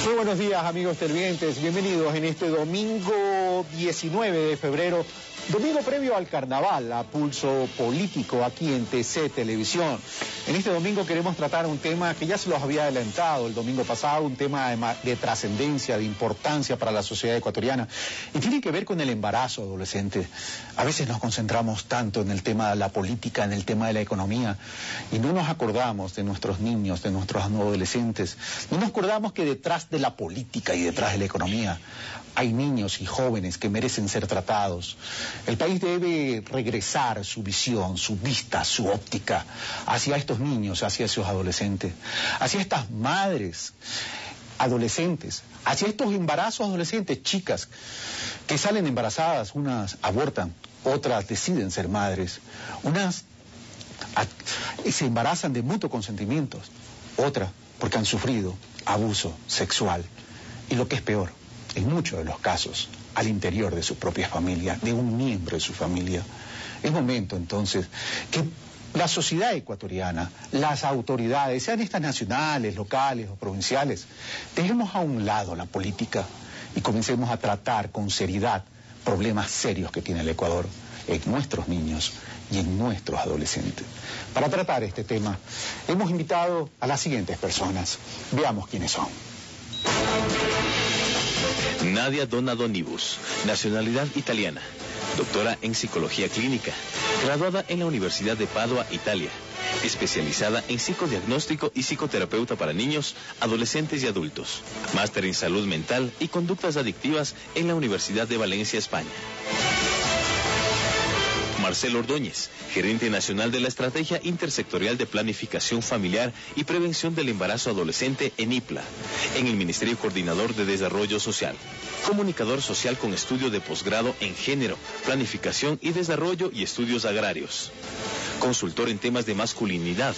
Muy buenos días, amigos televidentes. Bienvenidos en este domingo 19 de febrero, domingo previo al carnaval, a pulso político aquí en TC Televisión. En este domingo queremos tratar un tema que ya se los había adelantado el domingo pasado, un tema de trascendencia, de importancia para la sociedad ecuatoriana, y tiene que ver con el embarazo adolescente. A veces nos concentramos tanto en el tema de la política, en el tema de la economía, y no nos acordamos de nuestros niños, de nuestros adolescentes. No nos acordamos que detrás de la política y detrás de la economía hay niños y jóvenes que merecen ser tratados. El país debe regresar su visión, su vista, su óptica hacia estos niños, hacia esos adolescentes, hacia estas madres adolescentes, hacia estos embarazos adolescentes, chicas que salen embarazadas, unas abortan, otras deciden ser madres, unas se embarazan de mutuo consentimiento, otras porque han sufrido abuso sexual y lo que es peor, en muchos de los casos, al interior de su propia familia, de un miembro de su familia. Es momento entonces que la sociedad ecuatoriana, las autoridades, sean estas nacionales, locales o provinciales, dejemos a un lado la política y comencemos a tratar con seriedad problemas serios que tiene el Ecuador en nuestros niños y en nuestros adolescentes. Para tratar este tema, hemos invitado a las siguientes personas. Veamos quiénes son. Nadia Donadonibus, nacionalidad italiana, doctora en psicología clínica, graduada en la Universidad de Padua, Italia, especializada en psicodiagnóstico y psicoterapeuta para niños, adolescentes y adultos, máster en salud mental y conductas adictivas en la Universidad de Valencia, España. Marcelo Ordóñez, gerente nacional de la Estrategia Intersectorial de Planificación Familiar y Prevención del Embarazo Adolescente en IPLA, en el Ministerio Coordinador de Desarrollo Social. Comunicador social con estudio de posgrado en Género, Planificación y Desarrollo y Estudios Agrarios. Consultor en temas de masculinidad.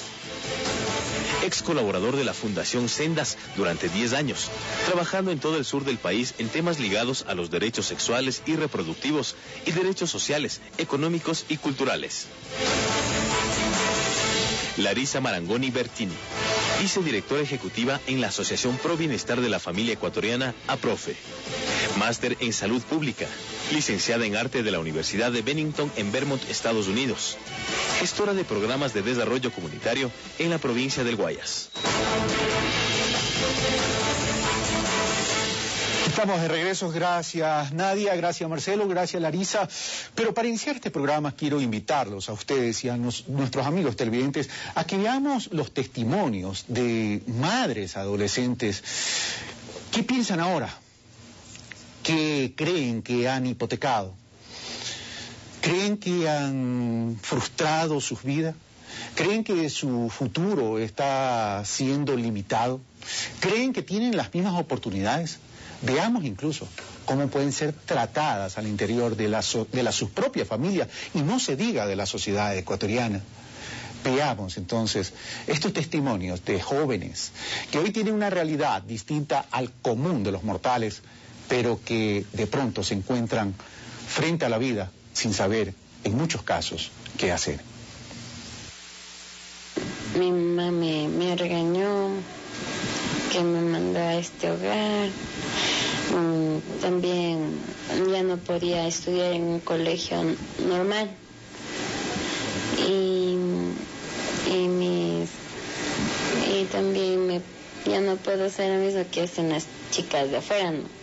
Ex colaborador de la Fundación Sendas durante 10 años, trabajando en todo el sur del país en temas ligados a los derechos sexuales y reproductivos y derechos sociales, económicos y culturales. Larisa Marangoni Bertini, vicedirectora ejecutiva en la Asociación Pro Bienestar de la Familia Ecuatoriana, APROFE. Máster en Salud Pública, licenciada en Arte de la Universidad de Bennington en Vermont, Estados Unidos. Gestora de programas de desarrollo comunitario en la provincia del Guayas. Estamos de regreso, gracias Nadia, gracias Marcelo, gracias Larisa. Pero para iniciar este programa quiero invitarlos a ustedes y a nuestros amigos televidentes a que veamos los testimonios de madres adolescentes. ¿Qué piensan ahora? ¿Qué creen que han hipotecado? ¿Creen que han frustrado sus vidas? ¿Creen que su futuro está siendo limitado? ¿Creen que tienen las mismas oportunidades? Veamos incluso cómo pueden ser tratadas al interior de sus propias familias y no se diga de la sociedad ecuatoriana. Veamos entonces estos testimonios de jóvenes que hoy tienen una realidad distinta al común de los mortales, pero que de pronto se encuentran frente a la vida sin saber, en muchos casos, qué hacer. Mi mamá me regañó, que me mandó a este hogar. También ya no podía estudiar en un colegio normal. Y también ya no puedo hacer lo mismo que hacen las chicas de afuera, ¿no?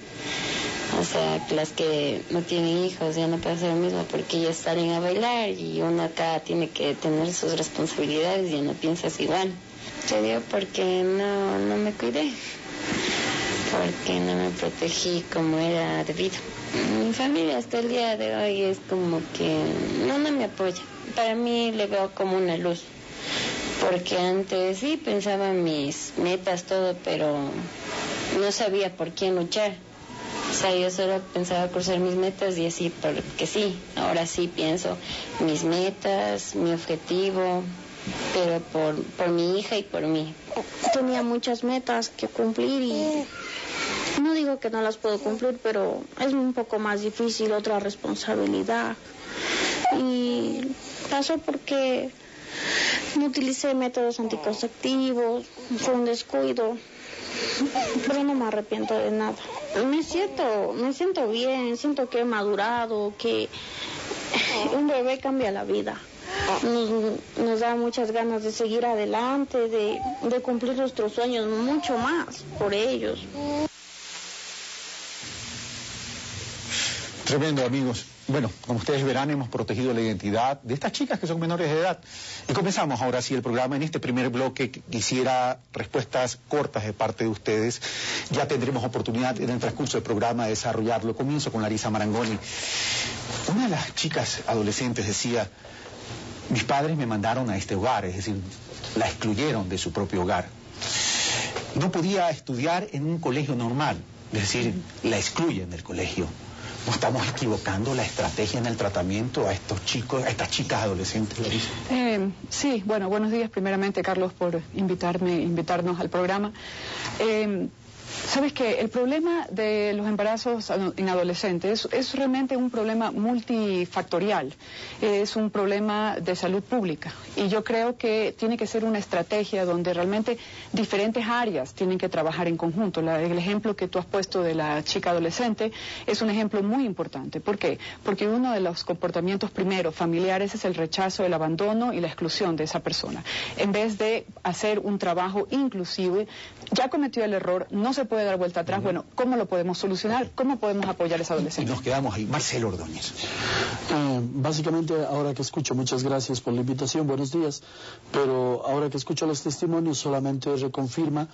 O sea, las que no tienen hijos ya no pueden hacer lo mismo porque ellas salen a bailar y uno acá tiene que tener sus responsabilidades y ya no piensas igual. Se dio porque no me cuidé, porque no me protegí como era debido. Mi familia hasta el día de hoy es como que no me apoya. Para mí le veo como una luz, porque antes sí pensaba mis metas, todo, pero no sabía por quién luchar. O sea, yo solo pensaba cruzar mis metas y así, porque sí, ahora sí pienso mis metas, mi objetivo, pero por mi hija y por mí. Tenía muchas metas que cumplir y no digo que no las puedo cumplir, pero es un poco más difícil, otra responsabilidad. Y pasó porque no utilicé métodos anticonceptivos, fue un descuido. pero no me arrepiento de nada. Me siento bien, siento que he madurado, que un bebé cambia la vida. Nos da muchas ganas de seguir adelante, de cumplir nuestros sueños, mucho más por ellos. Tremendo, amigos. Bueno, como ustedes verán, hemos protegido la identidad de estas chicas que son menores de edad. Y comenzamos ahora sí el programa. En este primer bloque quisiera respuestas cortas de parte de ustedes. Ya tendremos oportunidad en el transcurso del programa de desarrollarlo. Comienzo con Larisa Marangoni. Una de las chicas adolescentes decía: mis padres me mandaron a este hogar, es decir, la excluyeron de su propio hogar. No podía estudiar en un colegio normal, es decir, la excluyen del colegio. ¿No estamos equivocando la estrategia en el tratamiento a estos chicos, a estas chicas adolescentes, Larisa? Sí, bueno, buenos días primeramente, Carlos, por invitarnos al programa. Sabes que el problema de los embarazos en adolescentes es realmente un problema multifactorial, es un problema de salud pública, y yo creo que tiene que ser una estrategia donde realmente diferentes áreas tienen que trabajar en conjunto. El ejemplo que tú has puesto de la chica adolescente es un ejemplo muy importante. ¿Por qué? Porque uno de los comportamientos primero familiares es el rechazo, el abandono y la exclusión de esa persona. En vez de hacer un trabajo inclusive, ya cometió el error, no se puede dar vuelta atrás. Bueno, ¿cómo lo podemos solucionar? ¿Cómo podemos apoyar a esa adolescente? Y nos quedamos ahí. Marcelo Ordóñez. Básicamente, ahora que escucho, muchas gracias por la invitación, buenos días, pero ahora que escucho los testimonios solamente reconfirma,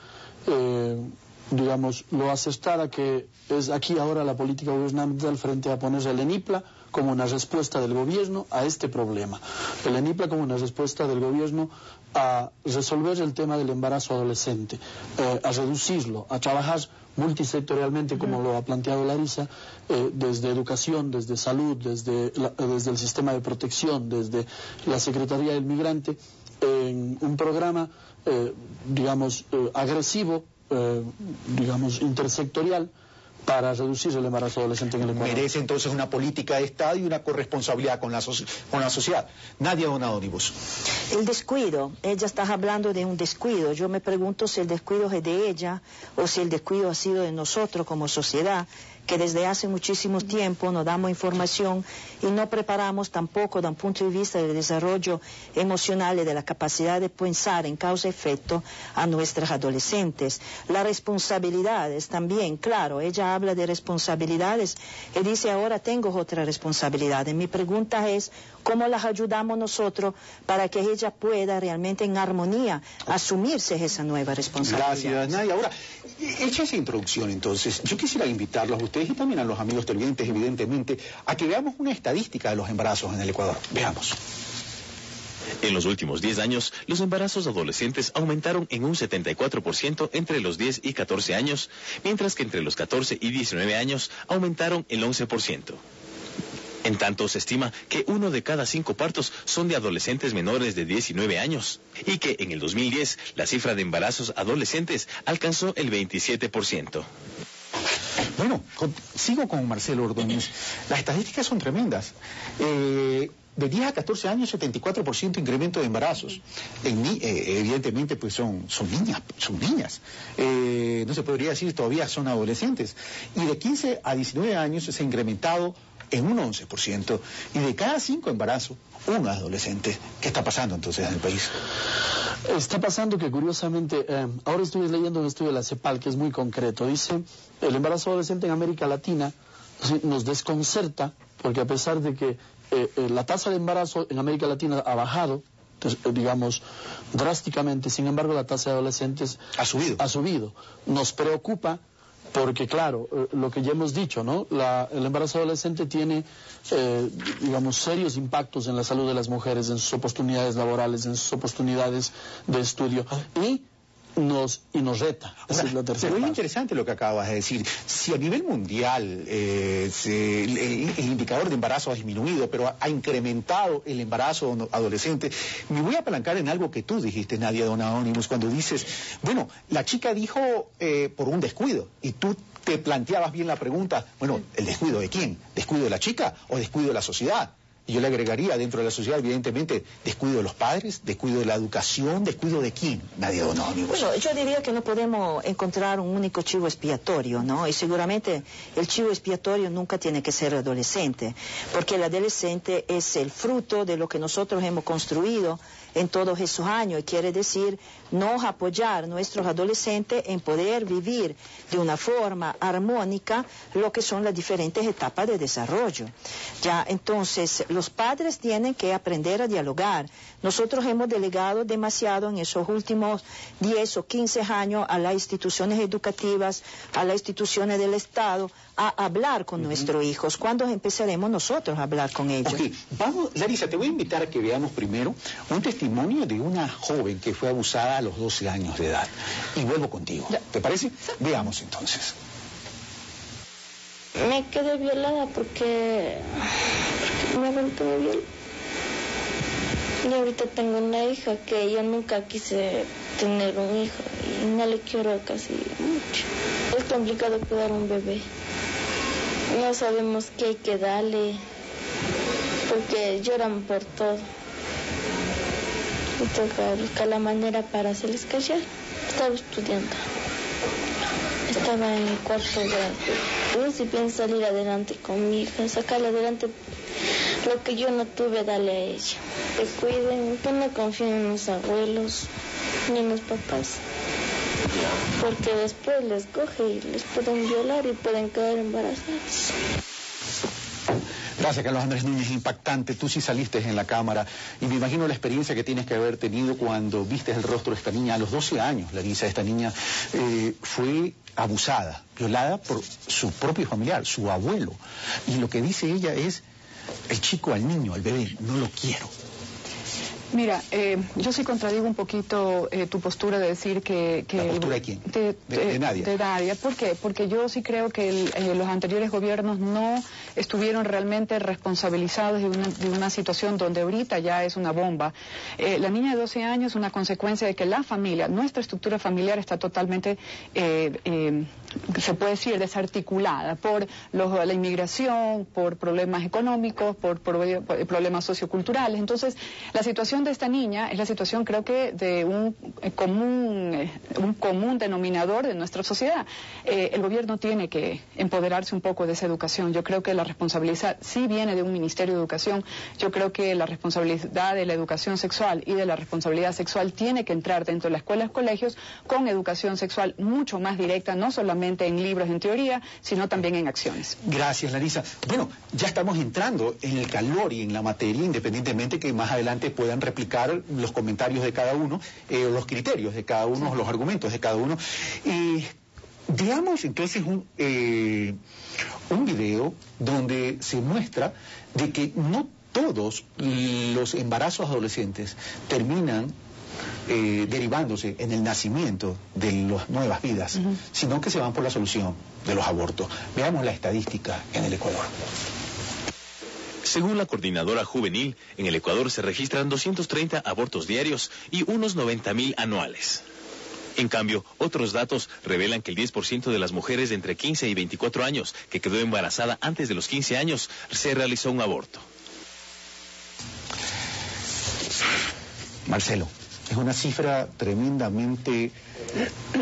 digamos, lo acertada que es aquí ahora la política gubernamental frente a poner el ENIPLA como una respuesta del gobierno a este problema. El ENIPLA como una respuesta del gobierno a resolver el tema del embarazo adolescente, a reducirlo, a trabajar multisectorialmente, como lo ha planteado Larisa, desde educación, desde salud, desde el sistema de protección, desde la Secretaría del Migrante, en un programa, digamos, agresivo, digamos, intersectorial, para reducir el embarazo adolescente en el Ecuador. Merece entonces una política de Estado y una corresponsabilidad con la sociedad. Nadia Donadonibus. El descuido, ella está hablando de un descuido. Yo me pregunto si el descuido es de ella o si el descuido ha sido de nosotros como sociedad, que desde hace muchísimo tiempo no damos información y no preparamos tampoco desde un punto de vista del desarrollo emocional y de la capacidad de pensar en causa-efecto a nuestras adolescentes. Las responsabilidades también, claro, ella habla de responsabilidades y dice ahora tengo otra responsabilidad. Mi pregunta es, ¿cómo las ayudamos nosotros para que ella pueda realmente en armonía asumirse esa nueva responsabilidad? Gracias, Nadia. Ahora, hecha esa introducción entonces, yo quisiera invitarlos a ustedes y también a los amigos televidentes, evidentemente, a que veamos una estadística de los embarazos en el Ecuador. Veamos. En los últimos 10 años, los embarazos adolescentes aumentaron en un 74% entre los 10 y 14 años, mientras que entre los 14 y 19 años aumentaron el 11%. En tanto, se estima que 1 de cada 5 partos son de adolescentes menores de 19 años y que en el 2010 la cifra de embarazos adolescentes alcanzó el 27%. Bueno, sigo con Marcelo Ordóñez. Las estadísticas son tremendas. De 10 a 14 años, 74% incremento de embarazos. Evidentemente, pues son niñas. No se podría decir todavía son adolescentes. Y de 15 a 19 años se ha incrementado en un 11%. Y de cada 5 embarazos, uno es adolescente. ¿Qué está pasando entonces en el país? Está pasando que curiosamente, ahora estuve leyendo un estudio de la CEPAL que es muy concreto. Dice, el embarazo adolescente en América Latina nos desconcerta porque a pesar de que la tasa de embarazo en América Latina ha bajado, digamos, drásticamente, sin embargo la tasa de adolescentes ha subido. Nos preocupa porque, claro, lo que ya hemos dicho, ¿no? El embarazo adolescente tiene, digamos, serios impactos en la salud de las mujeres, en sus oportunidades laborales, en sus oportunidades de estudio, y nos reta. Ahora, es la tercera pero es parte. interesante lo que acabas de decir. Si a nivel mundial el indicador de embarazo ha disminuido, pero ha incrementado el embarazo adolescente, me voy a apalancar en algo que tú dijiste, Nadia Donadonibus, cuando dices, bueno, la chica dijo por un descuido, y tú te planteabas bien la pregunta, bueno, ¿el descuido de quién? ¿Descuido de la chica o descuido de la sociedad? y yo le agregaría dentro de la sociedad, evidentemente, descuido de los padres, descuido de la educación, descuido de quién, nadie o no, amigos. Bueno, yo diría que no podemos encontrar un único chivo expiatorio, ¿no? Y seguramente el chivo expiatorio nunca tiene que ser adolescente, porque el adolescente es el fruto de lo que nosotros hemos construido en todos esos años, y quiere decir nos apoyar a nuestros adolescentes en poder vivir de una forma armónica lo que son las diferentes etapas de desarrollo. Ya, entonces, los padres tienen que aprender a dialogar. Nosotros hemos delegado demasiado en esos últimos 10 o 15 años a las instituciones educativas, a las instituciones del Estado, a hablar con nuestros hijos. ¿Cuándo empezaremos nosotros a hablar con ellos? Ok, vamos, Larisa, te voy a invitar a que veamos primero un testimonio de una joven que fue abusada a los 12 años de edad. Y vuelvo contigo. ¿Te parece? Veamos entonces. Me quedé violada porque mi abuelo me violó. Y ahorita tengo una hija que yo nunca quise tener un hijo y no le quiero casi mucho. Es complicado cuidar un bebé. No sabemos qué hay que darle porque lloran por todo. Y toca buscar la manera para hacerles callar. Estaba estudiando. Estaba en el cuarto grado. Yo sí pienso salir adelante con mi hija, sacarle adelante lo que yo no tuve, darle a ella. Que cuiden, que no confíen en los abuelos ni en los papás. Porque después les coge y les pueden violar y pueden quedar embarazados. Gracias, Carlos Andrés Núñez, impactante. Tú sí saliste en la cámara y me imagino la experiencia que tienes que haber tenido cuando viste el rostro de esta niña a los 12 años. Larisa, esta niña fue abusada, violada por su propio familiar, su abuelo. Y lo que dice ella es, el chico al niño, al bebé, no lo quiero. Mira, yo sí contradigo un poquito tu postura de decir que... ¿La postura de quién? De Nadia. De Nadia. ¿Por qué? Porque yo sí creo que los anteriores gobiernos no estuvieron realmente responsabilizados de una situación donde ahorita ya es una bomba. La niña de 12 años es una consecuencia de que la familia, nuestra estructura familiar está totalmente, se puede decir, desarticulada por la inmigración, por problemas económicos, por problemas socioculturales. Entonces, la situación de esta niña es la situación, creo que, de un común denominador de nuestra sociedad. El gobierno tiene que empoderarse un poco de esa educación. Yo creo que la responsabilidad sí viene de un Ministerio de Educación. Yo creo que la responsabilidad de la educación sexual y de la responsabilidad sexual tiene que entrar dentro de las escuelas, colegios, con educación sexual mucho más directa, no solamente en libros en teoría, sino también en acciones. Gracias, Larisa. Bueno, ya estamos entrando en el calor y en la materia, independientemente que más adelante puedan replicar los comentarios de cada uno, los criterios de cada uno, los argumentos de cada uno. Veamos entonces un video donde se muestra de que no todos los embarazos adolescentes terminan derivándose en el nacimiento de las nuevas vidas, sino que se van por la solución de los abortos. Veamos la estadística en el Ecuador. Según la coordinadora juvenil, en el Ecuador se registran 230 abortos diarios y unos 90.000 anuales. En cambio, otros datos revelan que el 10% de las mujeres de entre 15 y 24 años que quedó embarazada antes de los 15 años se realizó un aborto. Marcelo, es una cifra tremendamente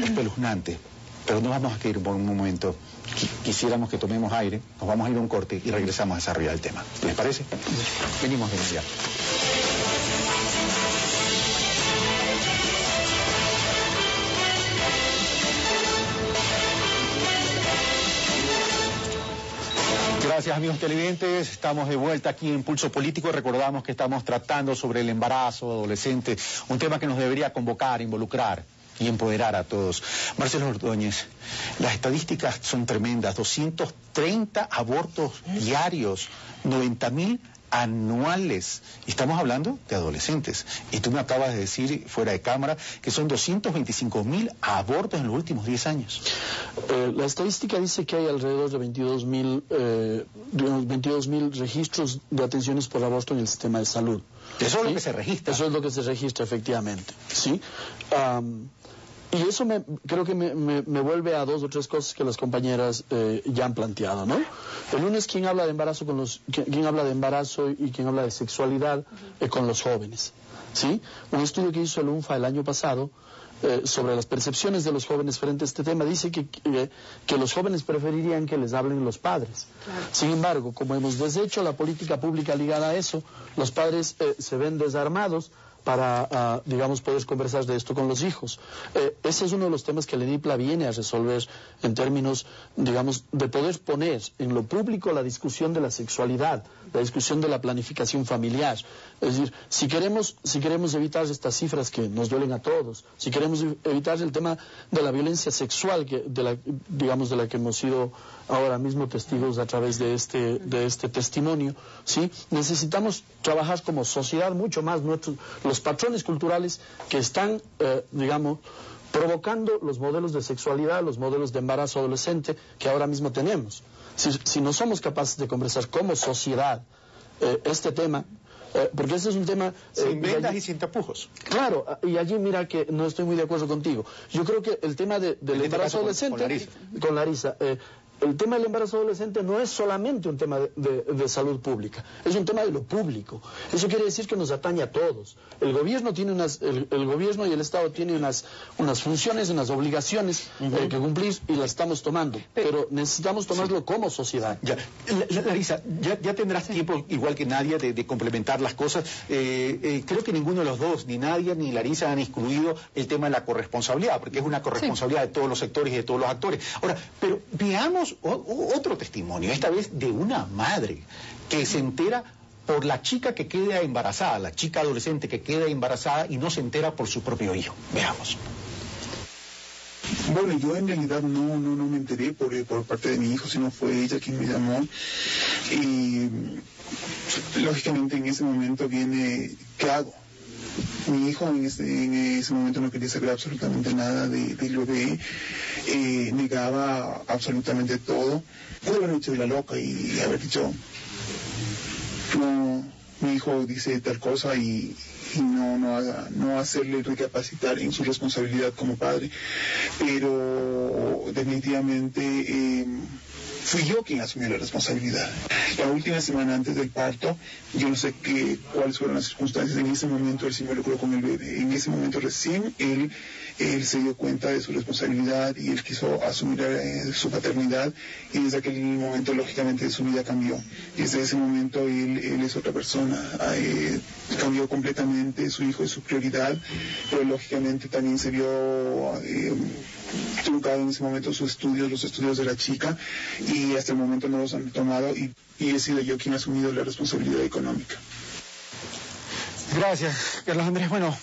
espeluznante, pero no vamos a ir por un momento. Quisiéramos que tomemos aire, nos vamos a ir a un corte y regresamos a desarrollar el tema. ¿Les parece? Venimos de inmediato. Gracias, amigos televidentes. Estamos de vuelta aquí en Pulso Político. Recordamos que estamos tratando sobre el embarazo adolescente, un tema que nos debería convocar, involucrar y empoderar a todos. Marcelo Ordóñez, las estadísticas son tremendas. 230 abortos diarios, 90.000 anuales. Y estamos hablando de adolescentes. Y tú me acabas de decir, fuera de cámara, que son 225.000 abortos en los últimos 10 años. La estadística dice que hay alrededor de 22.000 registros de atenciones por aborto en el sistema de salud. Eso es lo que se registra. Eso es lo que se registra, efectivamente. ¿Sí? Y eso creo que me vuelve a 2 o 3 cosas que las compañeras ya han planteado, ¿no? El lunes, ¿quién habla de embarazo quién habla de embarazo y quién habla de sexualidad con los jóvenes? ¿Sí? Un estudio que hizo el UNFA el año pasado sobre las percepciones de los jóvenes frente a este tema dice que los jóvenes preferirían que les hablen los padres. Claro. Sin embargo, como hemos deshecho la política pública ligada a eso, los padres se ven desarmados para, digamos, poder conversar de esto con los hijos. Ese es uno de los temas que la ENIPLA viene a resolver en términos, digamos, de poder poner en lo público la discusión de la sexualidad, la discusión de la planificación familiar. Es decir, si queremos evitar estas cifras que nos duelen a todos, si queremos evitar el tema de la violencia sexual, de la que hemos sido ahora mismo testigos a través de este testimonio, ¿sí? Necesitamos trabajar como sociedad mucho más los patrones culturales que están, digamos, provocando los modelos de sexualidad, los modelos de embarazo adolescente que ahora mismo tenemos. Si no somos capaces de conversar como sociedad este tema, porque ese es un tema... sin vendas y sin tapujos. Claro, y allí mira que no estoy muy de acuerdo contigo. Yo creo que el tema del embarazo adolescente... Con Larisa. El tema del embarazo adolescente no es solamente un tema de salud pública, es un tema de lo público. Eso quiere decir que nos atañe a todos. El gobierno tiene el gobierno y el Estado tienen unas funciones, unas obligaciones que cumplir y las estamos tomando. Pero necesitamos tomarlo como sociedad. Ya. Larisa, ya tendrás tiempo, igual que Nadia, de complementar las cosas. Creo que ninguno de los dos, ni Nadia ni Larisa, han excluido el tema de la corresponsabilidad, porque es una corresponsabilidad de todos los sectores y de todos los actores. Ahora, pero veamos otro testimonio, esta vez de una madre que se entera por la chica que queda embarazada, la chica adolescente que queda embarazada y no se entera por su propio hijo. Veamos. Bueno, yo en realidad no me enteré por parte de mi hijo, sino fue ella quien me llamó. Y lógicamente en ese momento viene, ¿qué hago? Mi hijo en ese momento no quería saber absolutamente nada del bebé, negaba absolutamente todo. Pude haber hecho de la loca y haber dicho, no, mi hijo dice tal cosa y no hacerle recapacitar en su responsabilidad como padre. Pero definitivamente... fui yo quien asumió la responsabilidad. La última semana antes del parto, yo no sé cuáles fueron las circunstancias. En ese momento él se involucró con el bebé. En ese momento recién él se dio cuenta de su responsabilidad y él quiso asumir su paternidad. Y desde aquel momento, lógicamente, su vida cambió. Desde ese momento él es otra persona. Cambió completamente. Su hijo es su prioridad. Pero lógicamente también se vio... truncado en ese momento los estudios de la chica, y hasta el momento no los han tomado y he sido yo quien ha asumido la responsabilidad económica. Gracias, Carlos Andrés. Bueno,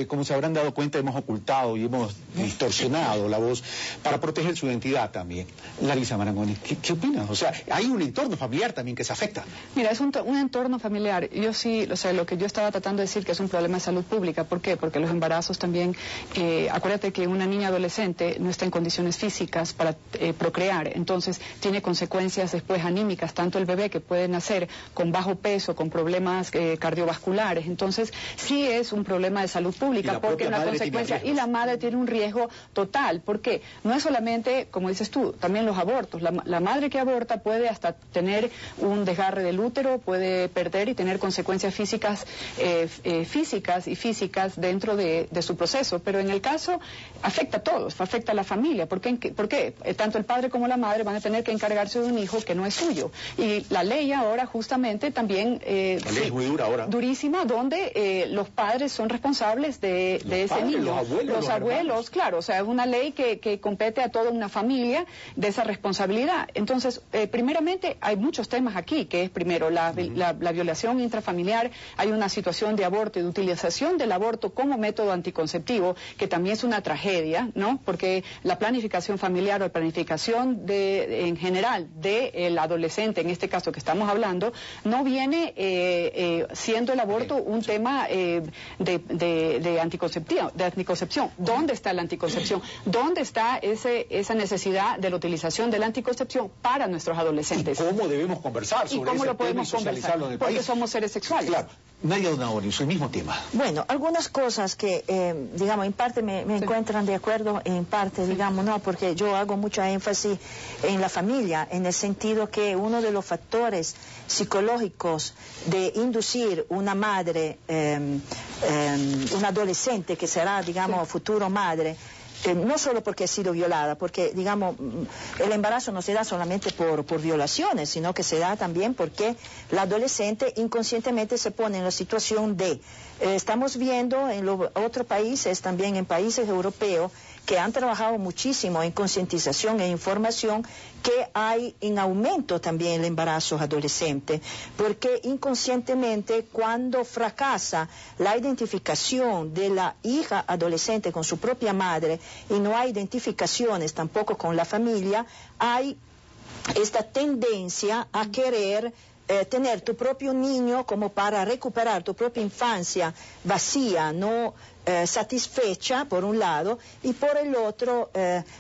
como se habrán dado cuenta, hemos ocultado y hemos distorsionado la voz para proteger su identidad también. Larisa Marangoni, ¿qué opinas? O sea, hay un entorno familiar también que se afecta. Mira, es un entorno familiar. Yo sí, o sea, lo que yo estaba tratando de decir que es un problema de salud pública. ¿Por qué? Porque los embarazos también, acuérdate que una niña adolescente no está en condiciones físicas para procrear, entonces tiene consecuencias después anímicas, tanto el bebé que puede nacer con bajo peso, con problemas cardiovasculares. Entonces, sí es un problema de salud pública, porque una consecuencia, y la madre tiene un riesgo total. ¿Por qué? No es solamente, como dices tú, también los abortos. La madre que aborta puede hasta tener un desgarre del útero, puede perder y tener consecuencias físicas dentro de su proceso. Pero en el caso, afecta a todos, afecta a la familia. ¿Por qué? Tanto el padre como la madre van a tener que encargarse de un hijo que no es suyo. Y la ley ahora justamente también... la ley es muy dura ahora. Durísima, donde los padres son responsables de ese niño. Los abuelos, claro, o sea, es una ley que compete a toda una familia de esa responsabilidad. Entonces, primeramente, hay muchos temas aquí, que es primero la violación intrafamiliar, hay una situación de aborto y de utilización del aborto como método anticonceptivo, que también es una tragedia, ¿no? Porque la planificación familiar o la planificación en general del adolescente, en este caso que estamos hablando, no viene siendo el aborto un tema de anticoncepción. ¿Dónde está la anticoncepción? ¿Dónde está esa necesidad de la utilización de la anticoncepción para nuestros adolescentes? ¿Y cómo debemos conversar sobre ¿Y cómo ese lo podemos tema y socializarlo en el país? Porque somos seres sexuales. Claro. Nadia Donadonis, el mismo tema. Bueno, algunas cosas que, digamos, en parte me encuentran de acuerdo, en parte, digamos, no, porque yo hago mucha énfasis en la familia, en el sentido que uno de los factores psicológicos de inducir una madre, una adolescente que será, digamos, futuro madre, no solo porque ha sido violada, porque, digamos, el embarazo no se da solamente por violaciones, sino que se da también porque la adolescente inconscientemente se pone en la situación de, estamos viendo en los otros países, también en países europeos, que han trabajado muchísimo en concientización e información, que hay en aumento también el embarazo adolescente, porque inconscientemente cuando fracasa la identificación de la hija adolescente con su propia madre y no hay identificaciones tampoco con la familia, hay esta tendencia a querer tener tu propio niño como para recuperar tu propia infancia vacía, no satisfecha por un lado, y por el otro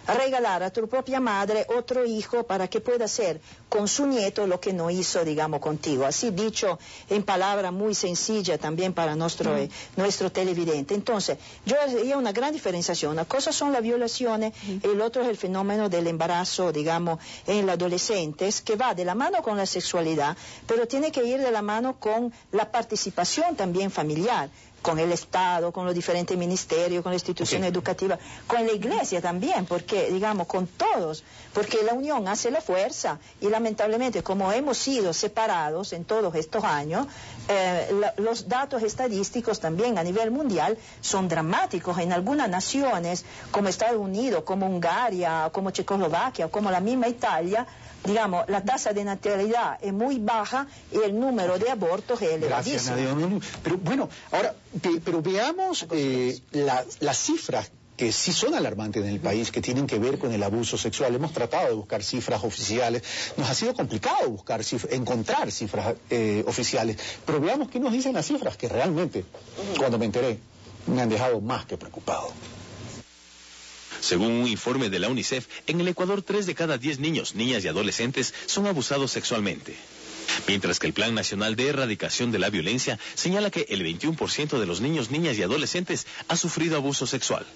regalar a tu propia madre otro hijo para que pueda hacer con su nieto lo que no hizo, digamos, contigo. Así dicho en palabra muy sencilla también para nuestro televidente. Entonces, yo haría una gran diferenciación. Una cosa son las violaciones, el otro es el fenómeno del embarazo, digamos, en los adolescentes, que va de la mano con la sexualidad, pero tiene que ir de la mano con la participación también familiar, con el Estado, con los diferentes ministerios, con la institución educativa, con la iglesia también, porque, digamos, con todos, porque la unión hace la fuerza, y lamentablemente, como hemos sido separados en todos estos años, los datos estadísticos también a nivel mundial son dramáticos. En algunas naciones, como Estados Unidos, como Hungría, como Checoslovaquia, como la misma Italia, digamos, la tasa de natalidad es muy baja y el número de abortos es elevadísimo. Gracias, Nadia. Pero bueno, ahora, pero veamos las cifras que sí son alarmantes en el país, que tienen que ver con el abuso sexual. Hemos tratado de buscar cifras oficiales. Nos ha sido complicado encontrar cifras oficiales. Pero veamos qué nos dicen las cifras, que realmente, cuando me enteré, me han dejado más que preocupado. Según un informe de la UNICEF, en el Ecuador 3 de cada 10 niños, niñas y adolescentes son abusados sexualmente. Mientras que el Plan Nacional de Erradicación de la Violencia señala que el 21% de los niños, niñas y adolescentes ha sufrido abuso sexual.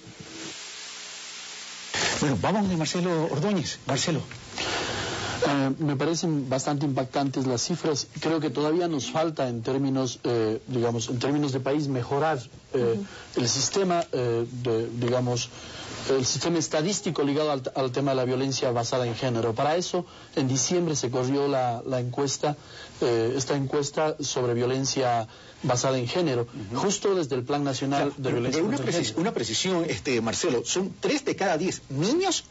Bueno, vamos de Marcelo Ordóñez. Marcelo. Me parecen bastante impactantes las cifras. Creo que todavía nos falta en términos, digamos, en términos de país mejorar el sistema, el sistema estadístico ligado al tema de la violencia basada en género. Para eso, en diciembre se corrió la encuesta, esta encuesta sobre violencia basada en género, justo desde el Plan Nacional de Violencia contra el Género. Una precisión, Marcelo, son 3 de cada 10 niños,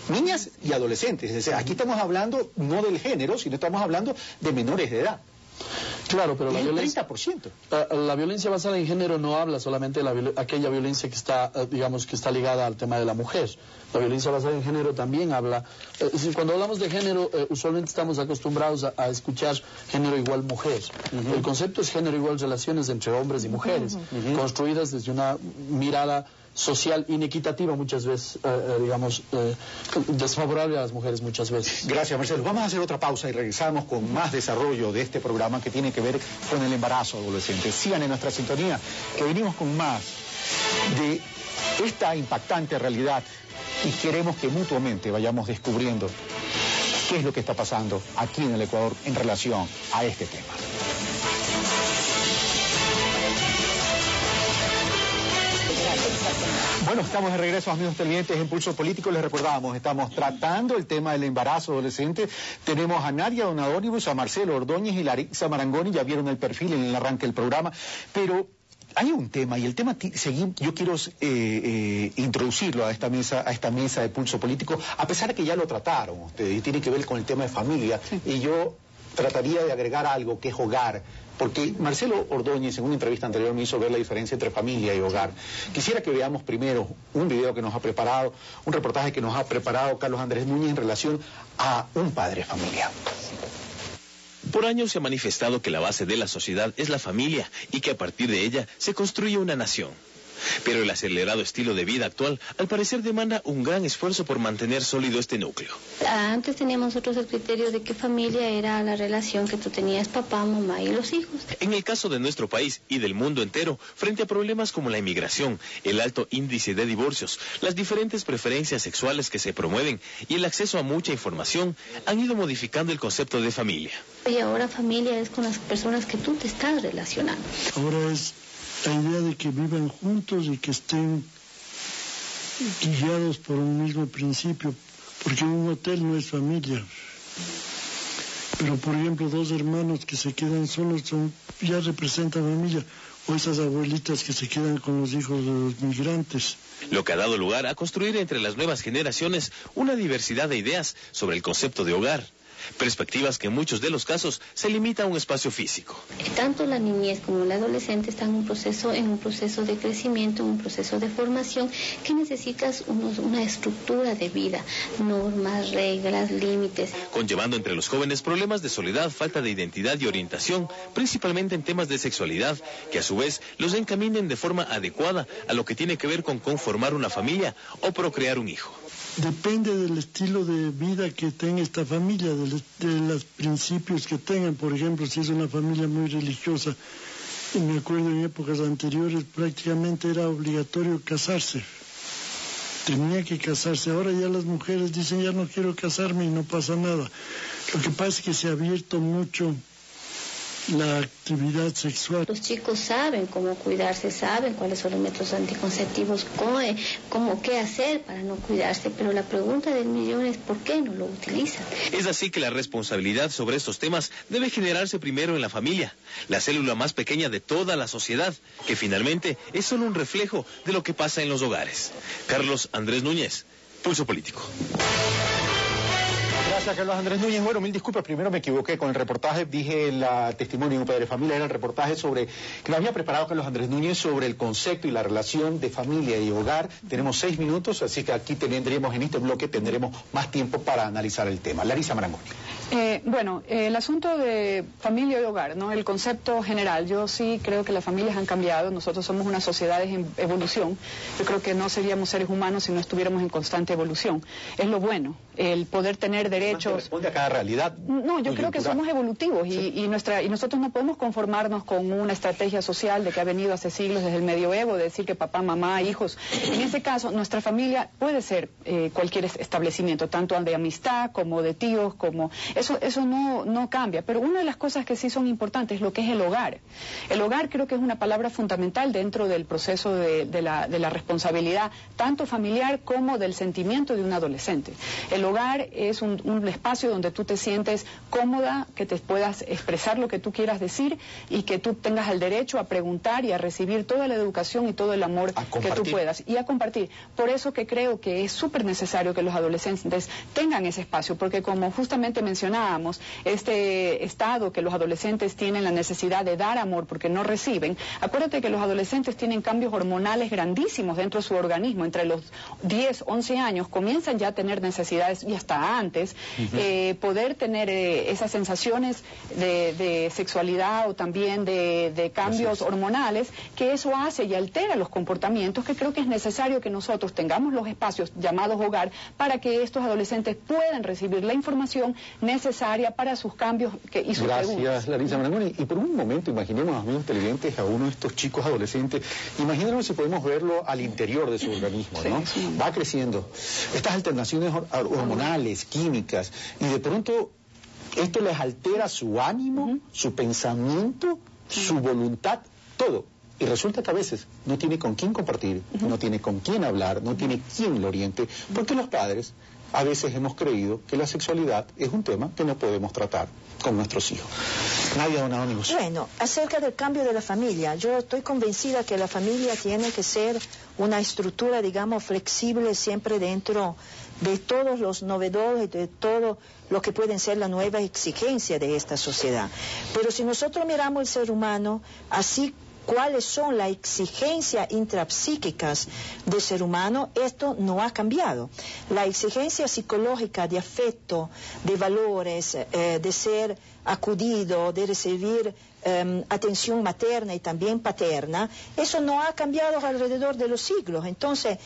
niñas y adolescentes. Es decir, aquí estamos hablando no del género, sino estamos hablando de menores de edad. Claro, pero la violencia, 30%. La violencia basada en género no habla solamente de aquella violencia que está, digamos, que está ligada al tema de la mujer. La violencia basada en género también habla, cuando hablamos de género, usualmente estamos acostumbrados a escuchar género igual mujer. El concepto es género igual relaciones entre hombres y mujeres, construidas desde una mirada social inequitativa muchas veces, desfavorable a las mujeres muchas veces. Gracias, Marcelo. Vamos a hacer otra pausa y regresamos con más desarrollo de este programa que tiene que ver con el embarazo adolescente. Sigan en nuestra sintonía, que venimos con más de esta impactante realidad y queremos que mutuamente vayamos descubriendo qué es lo que está pasando aquí en el Ecuador en relación a este tema. Bueno, estamos de regreso, amigos televidentes, en Pulso Político. Les recordamos, estamos tratando el tema del embarazo adolescente. Tenemos a Nadia Donadonis, a Marcelo Ordóñez y Larissa Marangoni. Ya vieron el perfil en el arranque del programa. Pero hay un tema, y el tema yo quiero introducirlo a esta mesa de Pulso Político, a pesar de que ya lo trataron ustedes, y tiene que ver con el tema de familia. Y yo trataría de agregar algo que es hogar, porque Marcelo Ordóñez en una entrevista anterior me hizo ver la diferencia entre familia y hogar. Quisiera que veamos primero un video que nos ha preparado, un reportaje que nos ha preparado Carlos Andrés Núñez en relación a un padre de familia. Por años se ha manifestado que la base de la sociedad es la familia y que a partir de ella se construye una nación. Pero el acelerado estilo de vida actual, al parecer, demanda un gran esfuerzo por mantener sólido este núcleo. Antes teníamos nosotros el criterio de que familia era la relación que tú tenías papá, mamá y los hijos. En el caso de nuestro país y del mundo entero, frente a problemas como la inmigración, el alto índice de divorcios, las diferentes preferencias sexuales que se promueven y el acceso a mucha información, han ido modificando el concepto de familia. Y ahora familia es con las personas que tú te estás relacionando. Ahora es la idea de que vivan juntos y que estén guiados por un mismo principio, porque un hotel no es familia. Pero, por ejemplo, dos hermanos que se quedan solos ya representan familia, o esas abuelitas que se quedan con los hijos de los migrantes. Lo que ha dado lugar a construir entre las nuevas generaciones una diversidad de ideas sobre el concepto de hogar. Perspectivas que en muchos de los casos se limita a un espacio físico. Tanto la niñez como la adolescente están en un proceso de crecimiento, en un proceso de formación, que necesitas una estructura de vida, normas, reglas, límites. Conllevando entre los jóvenes problemas de soledad, falta de identidad y orientación, principalmente en temas de sexualidad, que a su vez los encaminen de forma adecuada a lo que tiene que ver con conformar una familia o procrear un hijo. Depende del estilo de vida que tenga esta familia, de los principios que tengan. Por ejemplo, si es una familia muy religiosa, y me acuerdo en épocas anteriores prácticamente era obligatorio casarse. Tenía que casarse. Ahora ya las mujeres dicen, ya no quiero casarme y no pasa nada. Lo que pasa es que se ha abierto mucho la actividad sexual. Los chicos saben cómo cuidarse, saben cuáles son los métodos anticonceptivos, qué hacer para no cuidarse, pero la pregunta del millón es ¿por qué no lo utilizan? Es así que la responsabilidad sobre estos temas debe generarse primero en la familia, la célula más pequeña de toda la sociedad, que finalmente es solo un reflejo de lo que pasa en los hogares. Carlos Andrés Núñez, Pulso Político. Gracias, Carlos Andrés Núñez. Bueno, mil disculpas, primero me equivoqué con el reportaje, dije el testimonio de un padre de familia, era el reportaje que nos había preparado Carlos Andrés Núñez sobre el concepto y la relación de familia y hogar. Tenemos 6 minutos, así que aquí tendremos, en este bloque, tendremos más tiempo para analizar el tema. Larisa Marangoni. El asunto de familia y hogar, ¿no? El concepto general, yo sí creo que las familias han cambiado, nosotros somos una sociedad en evolución, yo creo que no seríamos seres humanos si no estuviéramos en constante evolución. Es lo bueno, el poder tener derechos. ¿Responde a cada realidad? No, yo creo que somos evolutivos y nosotros no podemos conformarnos con una estrategia social de que ha venido hace siglos desde el medioevo, de decir que papá, mamá, hijos. En ese caso, nuestra familia puede ser cualquier establecimiento, tanto de amistad como de tíos, como... Eso no cambia, pero una de las cosas que sí son importantes es lo que es el hogar. El hogar creo que es una palabra fundamental dentro del proceso de la responsabilidad, tanto familiar como del sentimiento de un adolescente. El hogar es un espacio donde tú te sientes cómoda, que te puedas expresar lo que tú quieras decir y que tú tengas el derecho a preguntar y a recibir toda la educación y todo el amor que tú puedas y a compartir. Por eso que creo que es súper necesario que los adolescentes tengan ese espacio, porque como justamente mencionábamos, este estado que los adolescentes tienen la necesidad de dar amor porque no reciben. Acuérdate que los adolescentes tienen cambios hormonales grandísimos dentro de su organismo. Entre los 10, 11 años comienzan ya a tener necesidades, y hasta antes, poder tener esas sensaciones de sexualidad o también de cambios hormonales, que eso hace y altera los comportamientos, que creo que es necesario que nosotros tengamos los espacios llamados hogar para que estos adolescentes puedan recibir la información necesaria para sus cambios y sus preguntas. Gracias, Larisa Marangoni. Y por un momento, imaginemos, amigos televidentes, a uno de estos chicos adolescentes, imaginemos si podemos verlo al interior de su organismo, ¿no? Sí. Va creciendo. Estas alternaciones hormonales, químicas, y de pronto esto les altera su ánimo, su pensamiento, su voluntad, todo. Y resulta que a veces no tiene con quién compartir, no tiene con quién hablar, no tiene quien lo oriente, porque los padres a veces hemos creído que la sexualidad es un tema que no podemos tratar con nuestros hijos. Nadia Donadoni. Bueno, acerca del cambio de la familia, yo estoy convencida que la familia tiene que ser una estructura, digamos, flexible siempre dentro de todos los novedosos, de todo lo que pueden ser la nueva exigencia de esta sociedad. Pero si nosotros miramos el ser humano así, cuáles son las exigencias intrapsíquicas del ser humano, esto no ha cambiado. La exigencia psicológica de afecto, de valores, de ser acudido, de recibir atención materna y también paterna, eso no ha cambiado alrededor de los siglos. Entonces,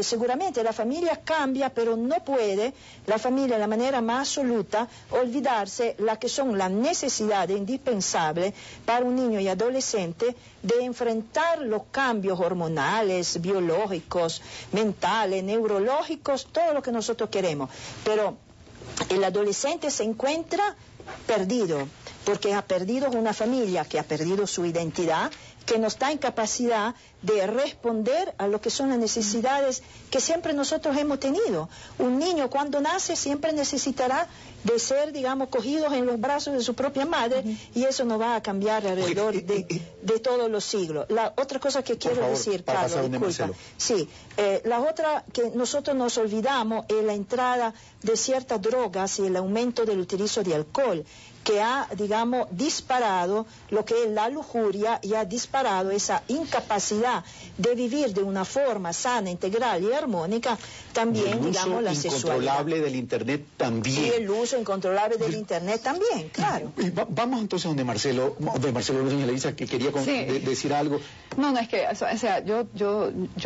seguramente la familia cambia, pero no puede la familia de la manera más absoluta olvidarse la que son las necesidades indispensables para un niño y adolescente de enfrentar los cambios hormonales, biológicos, mentales, neurológicos, todo lo que nosotros queremos. Pero el adolescente se encuentra perdido, porque ha perdido una familia que ha perdido su identidad, que no está en capacidad de responder a lo que son las necesidades que siempre nosotros hemos tenido. Un niño cuando nace siempre necesitará de ser, digamos, cogidos en los brazos de su propia madre, y eso no va a cambiar alrededor de todos los siglos. La otra cosa que quiero decir, Carlos, disculpa. Sí, la otra que nosotros nos olvidamos es la entrada de ciertas drogas y el aumento del utilizo de alcohol, que ha, digamos, disparado lo que es la lujuria y ha disparado esa incapacidad de vivir de una forma sana, integral y armónica, también, digamos, la sexualidad. El uso incontrolable del Internet también. Y el uso incontrolable del Internet también, claro. Vamos entonces donde Marcelo doña Elisa, que quería decir algo. No, es que, o sea, yo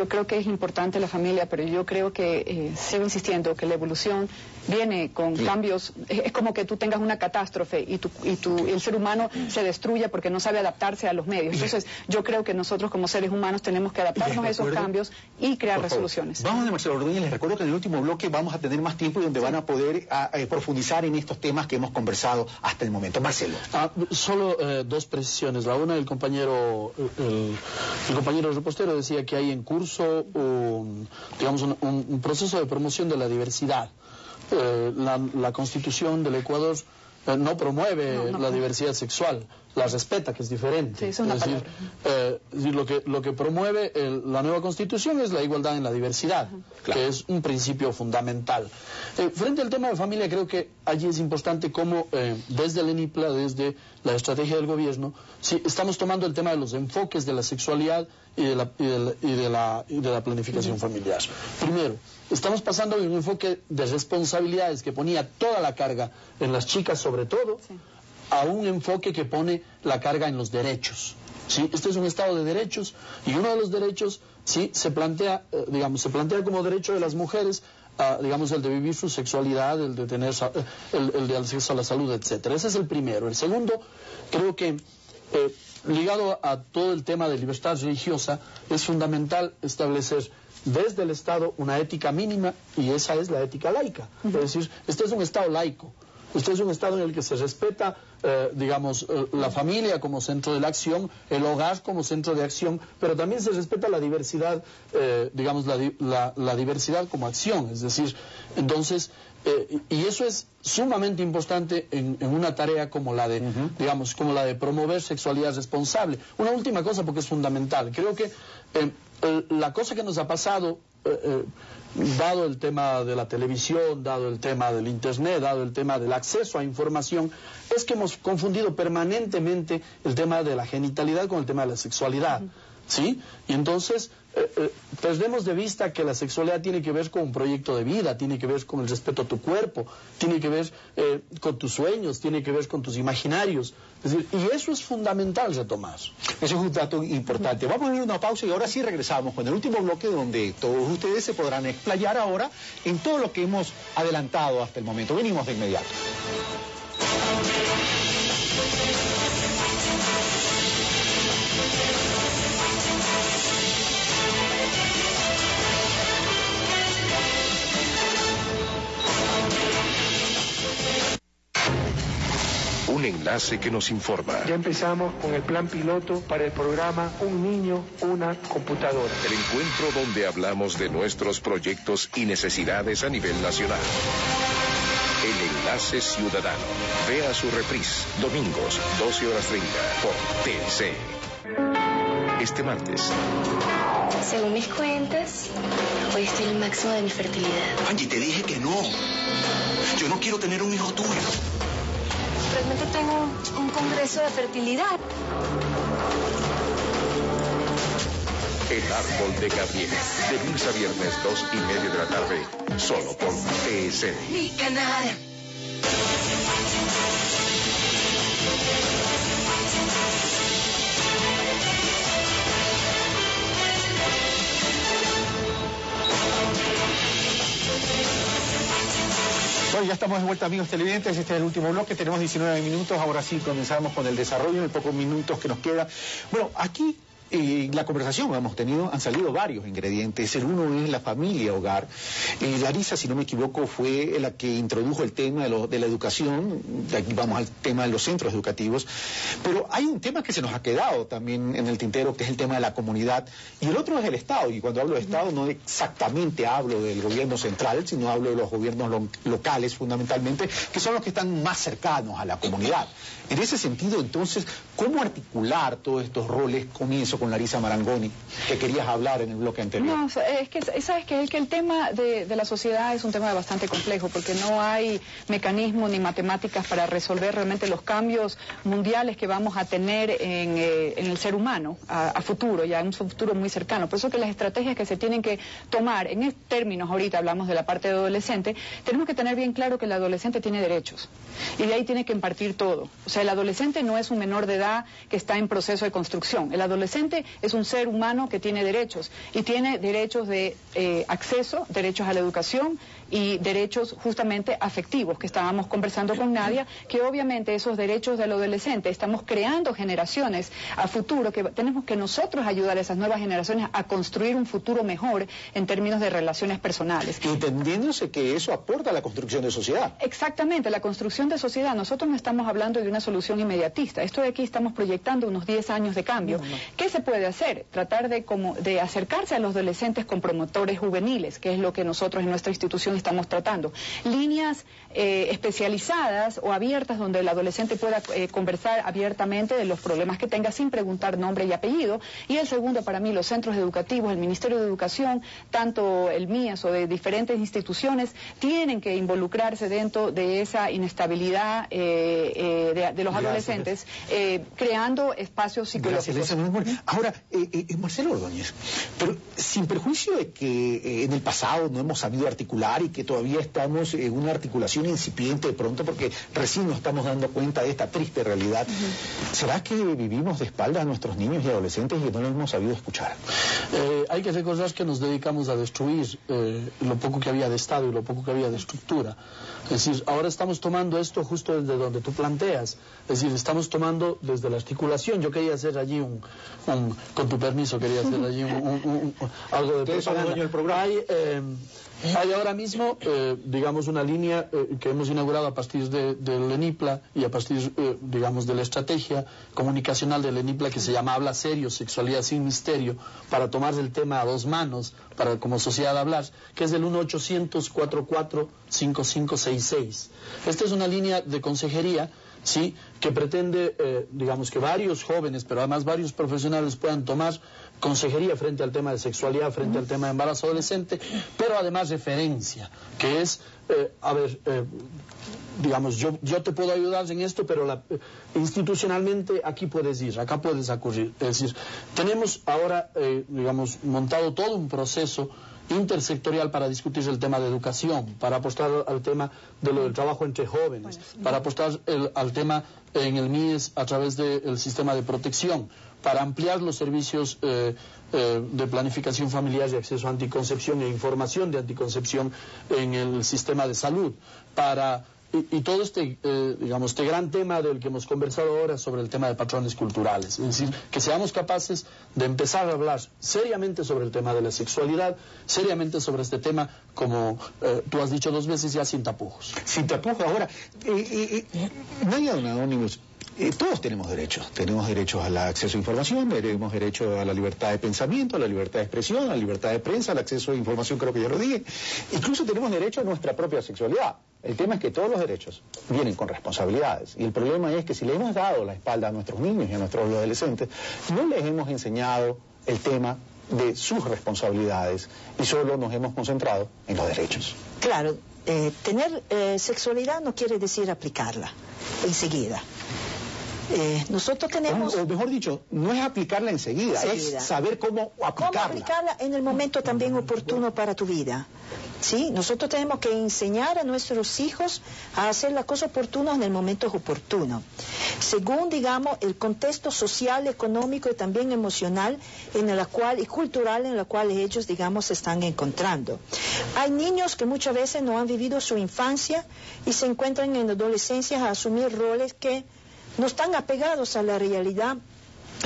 creo que es importante la familia, pero yo creo que sigo insistiendo que la evolución viene con cambios. Es como que tú tengas una catástrofe y el ser humano se destruya porque no sabe adaptarse a los medios. Entonces, yo creo que nosotros como seres humanos tenemos que adaptarnos a esos cambios y crear resoluciones. Vamos de Marcelo Ordóñez. Les recuerdo que en el último bloque vamos a tener más tiempo y donde van a poder profundizar en estos temas que hemos conversado hasta el momento. Marcelo. Solo dos precisiones. La una, el compañero repostero decía que hay en curso un proceso de promoción de la diversidad. La Constitución del Ecuador no promueve la diversidad sexual, la respeta, que es diferente. Sí, es decir, lo que promueve la nueva Constitución es la igualdad en la diversidad, que es un principio fundamental. Frente al tema de familia, creo que allí es importante cómo desde el ENIPLA, desde la estrategia del gobierno, estamos tomando el tema de los enfoques de la sexualidad y de la planificación familiar. Primero, estamos pasando de un enfoque de responsabilidades que ponía toda la carga en las chicas sobre todo, a un enfoque que pone la carga en los derechos. ¿Sí? Este es un Estado de derechos, y uno de los derechos se plantea como derecho de las mujeres, el de vivir su sexualidad, el de tener el de acceso a la salud, etcétera. Ese es el primero. El segundo, creo que ligado a todo el tema de libertad religiosa, es fundamental establecer desde el Estado una ética mínima, y esa es la ética laica. Es decir, este es un Estado laico. Este es un Estado en el que se respeta, la familia como centro de la acción, el hogar como centro de acción, pero también se respeta la diversidad, la diversidad como acción. Es decir, entonces, y eso es sumamente importante en una tarea como la de, como la de promover sexualidad responsable. Una última cosa, porque es fundamental. Creo que la cosa que nos ha pasado, dado el tema de la televisión, dado el tema del Internet, dado el tema del acceso a información, es que hemos confundido permanentemente el tema de la genitalidad con el tema de la sexualidad. ¿Sí? Y entonces perdemos de vista que la sexualidad tiene que ver con un proyecto de vida, tiene que ver con el respeto a tu cuerpo, tiene que ver con tus sueños, tiene que ver con tus imaginarios. Es decir, y eso es fundamental retomar. Eso es un dato importante. Vamos a ir a una pausa y ahora sí regresamos con el último bloque, donde todos ustedes se podrán explayar ahora en todo lo que hemos adelantado hasta el momento. Venimos de inmediato. Un enlace que nos informa. Ya empezamos con el plan piloto para el programa Un Niño, Una Computadora. El encuentro donde hablamos de nuestros proyectos y necesidades a nivel nacional. El Enlace Ciudadano. Vea su reprise, domingos, 12:30, por TC. Este martes. Según mis cuentas, hoy estoy en el máximo de mi fertilidad. Angie, te dije que no. Yo no quiero tener un hijo tuyo. Realmente tengo un congreso de fertilidad. El Árbol de Gabriel. De lunes a viernes, 2:30 de la tarde. Solo por TSN. Mi canal. Bueno, ya estamos de vuelta, amigos televidentes. Este es el último bloque, tenemos 19 minutos. Ahora sí comenzamos con el desarrollo en los pocos minutos que nos queda. Bueno, aquí la conversación que hemos tenido, han salido varios ingredientes. El uno es la familia, hogar. Larisa, si no me equivoco, fue la que introdujo el tema de la educación. De aquí vamos al tema de los centros educativos. Pero hay un tema que se nos ha quedado también en el tintero, que es el tema de la comunidad. Y el otro es el Estado. Y cuando hablo de Estado no exactamente hablo del gobierno central, sino hablo de los gobiernos locales fundamentalmente, que son los que están más cercanos a la comunidad. En ese sentido, entonces, ¿cómo articular todos estos roles? Comienzo con Larisa Marangoni, que querías hablar en el bloque anterior. No, es que sabes que el tema de la sociedad es un tema bastante complejo, porque no hay mecanismos ni matemáticas para resolver realmente los cambios mundiales que vamos a tener en el ser humano a futuro, ya en un futuro muy cercano. Por eso que las estrategias que se tienen que tomar, en términos ahorita hablamos de la parte de adolescente, tenemos que tener bien claro que el adolescente tiene derechos, y de ahí tiene que impartir todo. O sea, el adolescente no es un menor de edad que está en proceso de construcción. El adolescente es un ser humano que tiene derechos, y tiene derechos de acceso, derechos a la educación y derechos justamente afectivos, que estábamos conversando con Nadia, que obviamente esos derechos del adolescente, estamos creando generaciones a futuro, que tenemos que nosotros ayudar a esas nuevas generaciones a construir un futuro mejor en términos de relaciones personales. Entendiéndose que eso aporta a la construcción de sociedad. Exactamente, la construcción de sociedad. Nosotros no estamos hablando de una solución inmediatista. Esto de aquí estamos proyectando unos 10 años de cambio. ¿Qué se puede hacer? Tratar de acercarse a los adolescentes con promotores juveniles, que es lo que nosotros en nuestra institución estamos tratando. Líneas especializadas o abiertas donde el adolescente pueda conversar abiertamente de los problemas que tenga sin preguntar nombre y apellido. Y el segundo, para mí, los centros educativos, el Ministerio de Educación, tanto el MIAS o de diferentes instituciones, tienen que involucrarse dentro de esa inestabilidad de los adolescentes, creando espacios psicológicos. Ahora, Marcelo Ordóñez, pero sin perjuicio de que en el pasado no hemos sabido articular y que todavía estamos en una articulación incipiente de pronto porque recién nos estamos dando cuenta de esta triste realidad, ¿será que vivimos de espaldas a nuestros niños y adolescentes y no los hemos sabido escuchar? Hay que recordar que nos dedicamos a destruir lo poco que había de Estado y lo poco que había de estructura. Es decir, ahora estamos tomando esto justo desde donde tú planteas. Es decir, estamos tomando desde la articulación. Yo quería hacer allí con tu permiso, quería hacer allí algo de propaganda. Hay ahora mismo, digamos, una línea que hemos inaugurado a partir del ENIPLA y a partir, digamos, de la estrategia comunicacional del ENIPLA que se llama Habla Serio, Sexualidad sin Misterio, para tomar el tema a dos manos, para como sociedad hablar, que es del 1-800-44-5566. Esta es una línea de consejería, ¿sí?, que pretende, digamos, que varios jóvenes, pero además varios profesionales puedan tomar consejería frente al tema de sexualidad, frente al tema de embarazo adolescente, pero además referencia, que es, digamos, yo te puedo ayudar en esto, pero institucionalmente aquí puedes ir, acá puedes acudir. Es decir, tenemos ahora, digamos, montado todo un proceso intersectorial para discutir el tema de educación, para apostar al tema de lo del trabajo entre jóvenes, para apostar al tema en el MIES a través del sistema de protección, para ampliar los servicios de planificación familiar y acceso a anticoncepción e información de anticoncepción en el sistema de salud, y todo digamos, este gran tema del que hemos conversado ahora sobre el tema de patrones culturales. Es decir, que seamos capaces de empezar a hablar seriamente sobre el tema de la sexualidad, seriamente sobre este tema, como tú has dicho 2 veces, ya sin tapujos. Sin tapujos. Ahora, Nadia Donadónimos, todos tenemos derechos al acceso a información, tenemos derecho a la libertad de pensamiento, a la libertad de expresión, a la libertad de prensa, al acceso a información, creo que ya lo dije, incluso tenemos derecho a nuestra propia sexualidad. El tema es que todos los derechos vienen con responsabilidades, y el problema es que si le hemos dado la espalda a nuestros niños y a nuestros adolescentes, no les hemos enseñado el tema de sus responsabilidades y solo nos hemos concentrado en los derechos. Claro, tener sexualidad no quiere decir aplicarla enseguida. Nosotros tenemos... O mejor dicho, no es aplicarla enseguida, es saber cómo aplicarla. Cómo aplicarla en el momento también oportuno para tu vida. ¿sí? Nosotros tenemos que enseñar a nuestros hijos a hacer las cosas oportunas en el momento oportuno, según, digamos, el contexto social, económico y también emocional y cultural en el cual ellos, digamos, se están encontrando. Hay niños que muchas veces no han vivido su infancia y se encuentran en la adolescencia a asumir roles que no están apegados a la realidad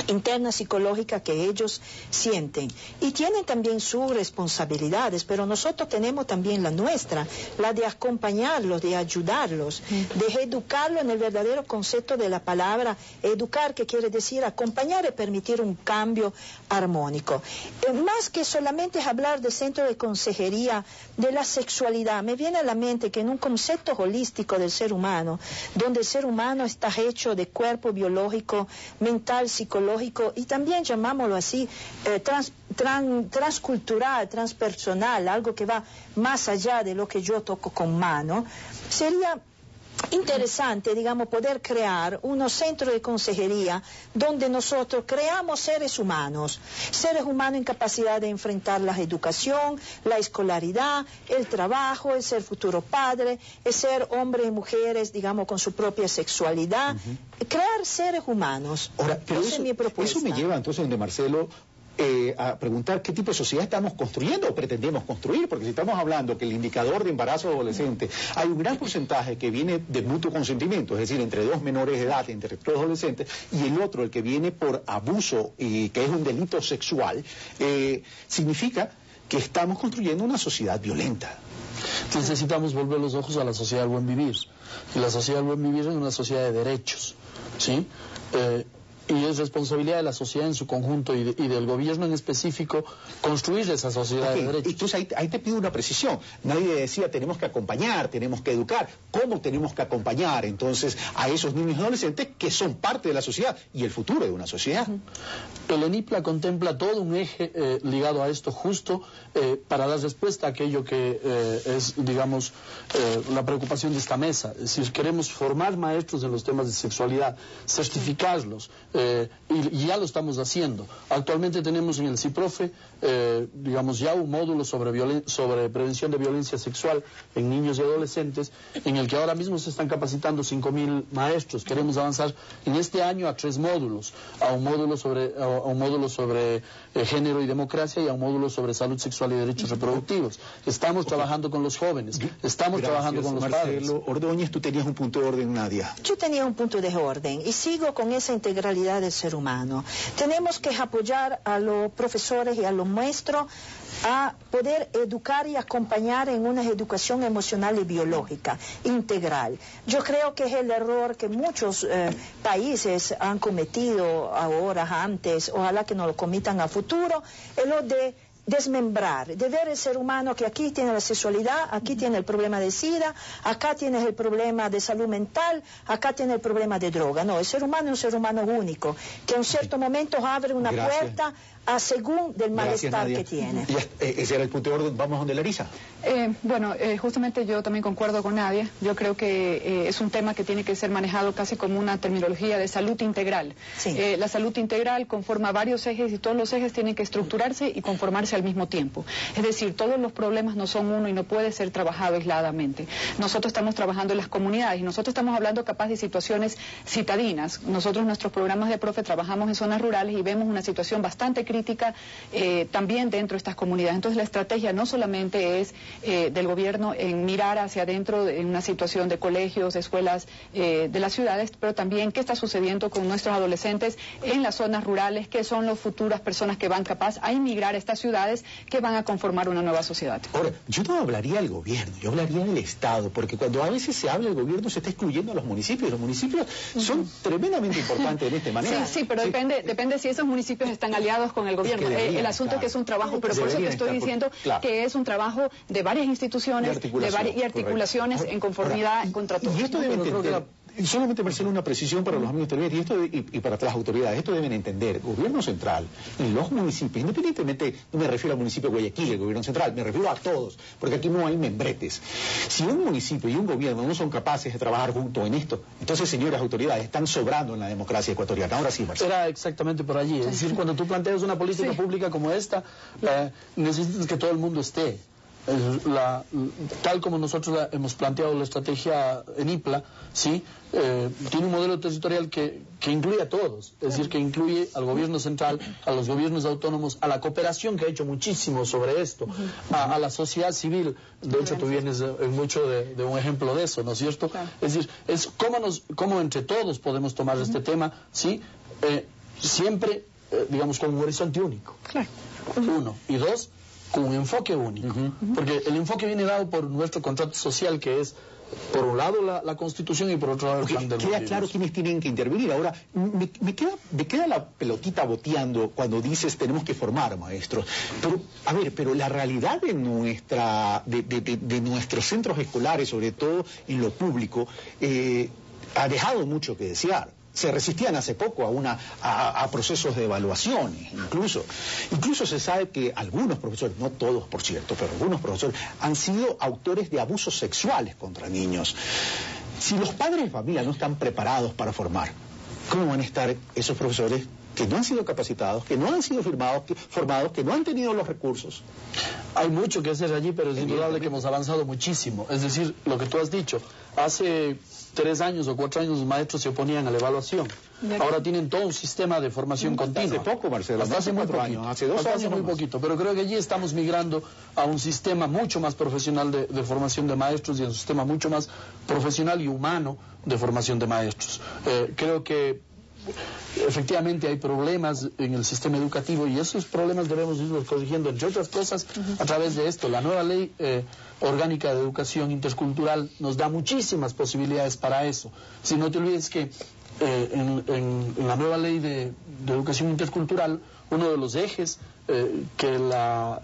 interna psicológica que ellos sienten, y tienen también sus responsabilidades, pero nosotros tenemos también la nuestra, la de acompañarlos, de ayudarlos, de educarlos en el verdadero concepto de la palabra educar, que quiere decir acompañar y permitir un cambio armónico. Más que solamente hablar del centro de consejería de la sexualidad, me viene a la mente que en un concepto holístico del ser humano, donde el ser humano está hecho de cuerpo biológico, mental, psicológico, y también, llamámoslo así, transcultural, transpersonal, algo que va más allá de lo que yo toco con mano, sería interesante, digamos, poder crear unos centros de consejería donde nosotros creamos seres humanos en capacidad de enfrentar la educación, la escolaridad, el trabajo, el ser futuro padre, el ser hombres y mujeres, digamos, con su propia sexualidad, crear seres humanos. Ahora, pero esa es mi propuesta. Eso me lleva entonces, donde Marcelo, a preguntar qué tipo de sociedad estamos construyendo o pretendemos construir, porque si estamos hablando que el indicador de embarazo adolescente, hay un gran porcentaje que viene de mutuo consentimiento, es decir, entre dos menores de edad, entre dos adolescentes, y el otro, el que viene por abuso, y que es un delito sexual, significa que estamos construyendo una sociedad violenta. Necesitamos volver los ojos a la sociedad del buen vivir, y la sociedad del buen vivir es una sociedad de derechos, ¿sí? Y es responsabilidad de la sociedad en su conjunto y del gobierno en específico construir esa sociedad de derechos. Entonces ahí te pido una precisión. Nadie decía tenemos que acompañar, tenemos que educar. ¿Cómo tenemos que acompañar entonces a esos niños y adolescentes que son parte de la sociedad y el futuro de una sociedad? El ENIPLA contempla todo un eje ligado a esto justo para dar respuesta a aquello que es, digamos, la preocupación de esta mesa. Es decir, queremos formar maestros en los temas de sexualidad, certificarlos, y ya lo estamos haciendo. Actualmente tenemos en el CIPROFE, digamos, ya un módulo sobre prevención de violencia sexual en niños y adolescentes, en el que ahora mismo se están capacitando 5.000 maestros. Queremos avanzar en este año a 3 módulos, a un módulo sobre género y democracia y a un módulo sobre salud sexual y derechos reproductivos. Estamos trabajando con los jóvenes, estamos trabajando con los padres. Marcelo Ordóñez, tú tenías un punto de orden, Nadia. Yo tenía un punto de orden y sigo con esa integralidad del ser humano. Tenemos que apoyar a los profesores y a los maestros a poder educar y acompañar en una educación emocional y biológica integral. Yo creo que es el error que muchos países han cometido ahora, antes, ojalá que no lo cometan a futuro, es lo de desmembrar, de ver el ser humano que aquí tiene la sexualidad, aquí tiene el problema de SIDA, acá tienes el problema de salud mental, acá tiene el problema de droga. No, el ser humano es un ser humano único, que en un cierto momento abre una puerta a según del malestar que tiene. Ese era el punto de orden. Vamos donde Larisa. Justamente yo también concuerdo con Nadia. Yo creo que es un tema que tiene que ser manejado casi como una terminología de salud integral. Sí. La salud integral conforma varios ejes y todos los ejes tienen que estructurarse y conformarse al mismo tiempo. Es decir, todos los problemas no son uno y no puede ser trabajado aisladamente. Nosotros estamos trabajando en las comunidades y nosotros estamos hablando capaz de situaciones citadinas. Nosotros en nuestros programas de profe trabajamos en zonas rurales y vemos una situación bastante crítica también dentro de estas comunidades. Entonces la estrategia no solamente es del gobierno en mirar hacia adentro en una situación de colegios, de escuelas de las ciudades, pero también qué está sucediendo con nuestros adolescentes en las zonas rurales, qué son las futuras personas que van capaz a inmigrar a estas ciudades que van a conformar una nueva sociedad. Ahora, yo no hablaría del gobierno, yo hablaría del Estado, porque cuando a veces se habla del gobierno se está excluyendo a los municipios. Los municipios son tremendamente importantes en esta manera. Sí, pero depende si esos municipios están aliados con el gobierno. El asunto es que es un trabajo, pero por eso te estoy diciendo que es un trabajo de varias instituciones y articulaciones en conformidad contra todos. Y esto debe entender, solamente Marcelo, una precisión para los amigos televidentes y para las autoridades. Esto deben entender, gobierno central y los municipios, independientemente, no me refiero al municipio de Guayaquil, el gobierno central, me refiero a todos, porque aquí no hay membretes. Si un municipio y un gobierno no son capaces de trabajar juntos en esto, entonces, señoras autoridades, están sobrando en la democracia ecuatoriana. Ahora sí, Marcelo. Era exactamente por allí. Es decir, cuando tú planteas una política pública como esta, necesitas que todo el mundo esté. tal como nosotros hemos planteado la estrategia en IPLA, ¿sí? Tiene un modelo territorial que incluye a todos, es decir, que incluye al gobierno central, a los gobiernos autónomos, a la cooperación, que ha hecho muchísimo sobre esto, a la sociedad civil. De hecho, tú vienes mucho de un ejemplo de eso, ¿no es cierto? Es decir, es cómo entre todos podemos tomar este tema, ¿sí? Siempre, digamos, con un horizonte único. Uno. Y dos, con un enfoque único. Porque el enfoque viene dado por nuestro contrato social, que es, por un lado, la Constitución, y por otro lado el plan del Queda claro quiénes tienen que intervenir. Ahora, me queda la pelotita boteando cuando dices tenemos que formar maestros. Pero, a ver, pero la realidad de nuestros centros escolares, sobre todo en lo público, ha dejado mucho que desear. Se resistían hace poco a procesos de evaluaciones, incluso se sabe que algunos profesores, no todos por cierto, pero algunos profesores han sido autores de abusos sexuales contra niños. Si los padres de familia no están preparados para formar, ¿cómo van a estar esos profesores que no han sido capacitados, que no han sido formados, que no han tenido los recursos? Hay mucho que hacer allí, pero es indudable que hemos avanzado muchísimo. Es decir, lo que tú has dicho, hace 3 años o 4 años los maestros se oponían a la evaluación. Ahora tienen todo un sistema de formación continua. Hace poco, Marcelo, hasta hace muy 4 poquito, años, hace 2 años muy poquito, pero creo que allí estamos migrando a un sistema mucho más profesional de formación de maestros, y a un sistema mucho más profesional y humano de formación de maestros. Creo que efectivamente hay problemas en el sistema educativo, y esos problemas debemos irlos corrigiendo, entre otras cosas, a través de esto. La nueva ley orgánica de educación intercultural nos da muchísimas posibilidades para eso. Si no te olvides que en la nueva ley de educación intercultural, uno de los ejes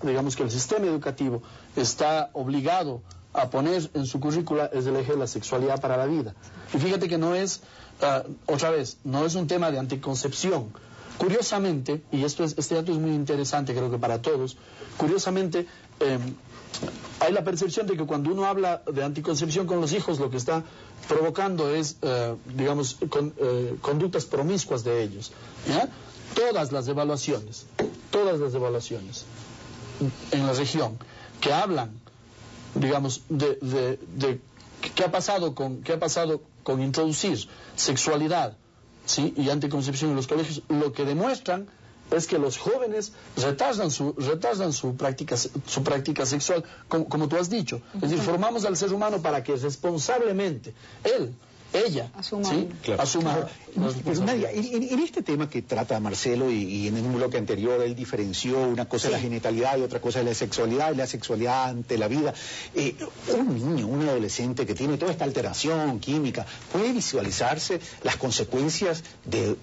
digamos que el sistema educativo está obligado a poner en su currícula es el eje de la sexualidad para la vida. Y fíjate que no es, otra vez, no es un tema de anticoncepción. Curiosamente, y este dato es muy interesante, creo que para todos, curiosamente hay la percepción de que cuando uno habla de anticoncepción con los hijos, lo que está provocando es, digamos, conductas promiscuas de ellos. ¿Ya? Todas las evaluaciones en la región que hablan, digamos, de qué ha pasado con introducir sexualidad, ¿sí?, y anticoncepción en los colegios, lo que demuestran es que los jóvenes retardan su práctica sexual, como tú has dicho. Es decir, formamos al ser humano para que responsablemente ella asuma. Pero Nadia, en este tema que trata Marcelo, y en un bloque anterior él diferenció una cosa es la genitalidad y otra cosa es la sexualidad, y la sexualidad ante la vida, un niño, un adolescente que tiene toda esta alteración química, ¿puede visualizarse las consecuencias de,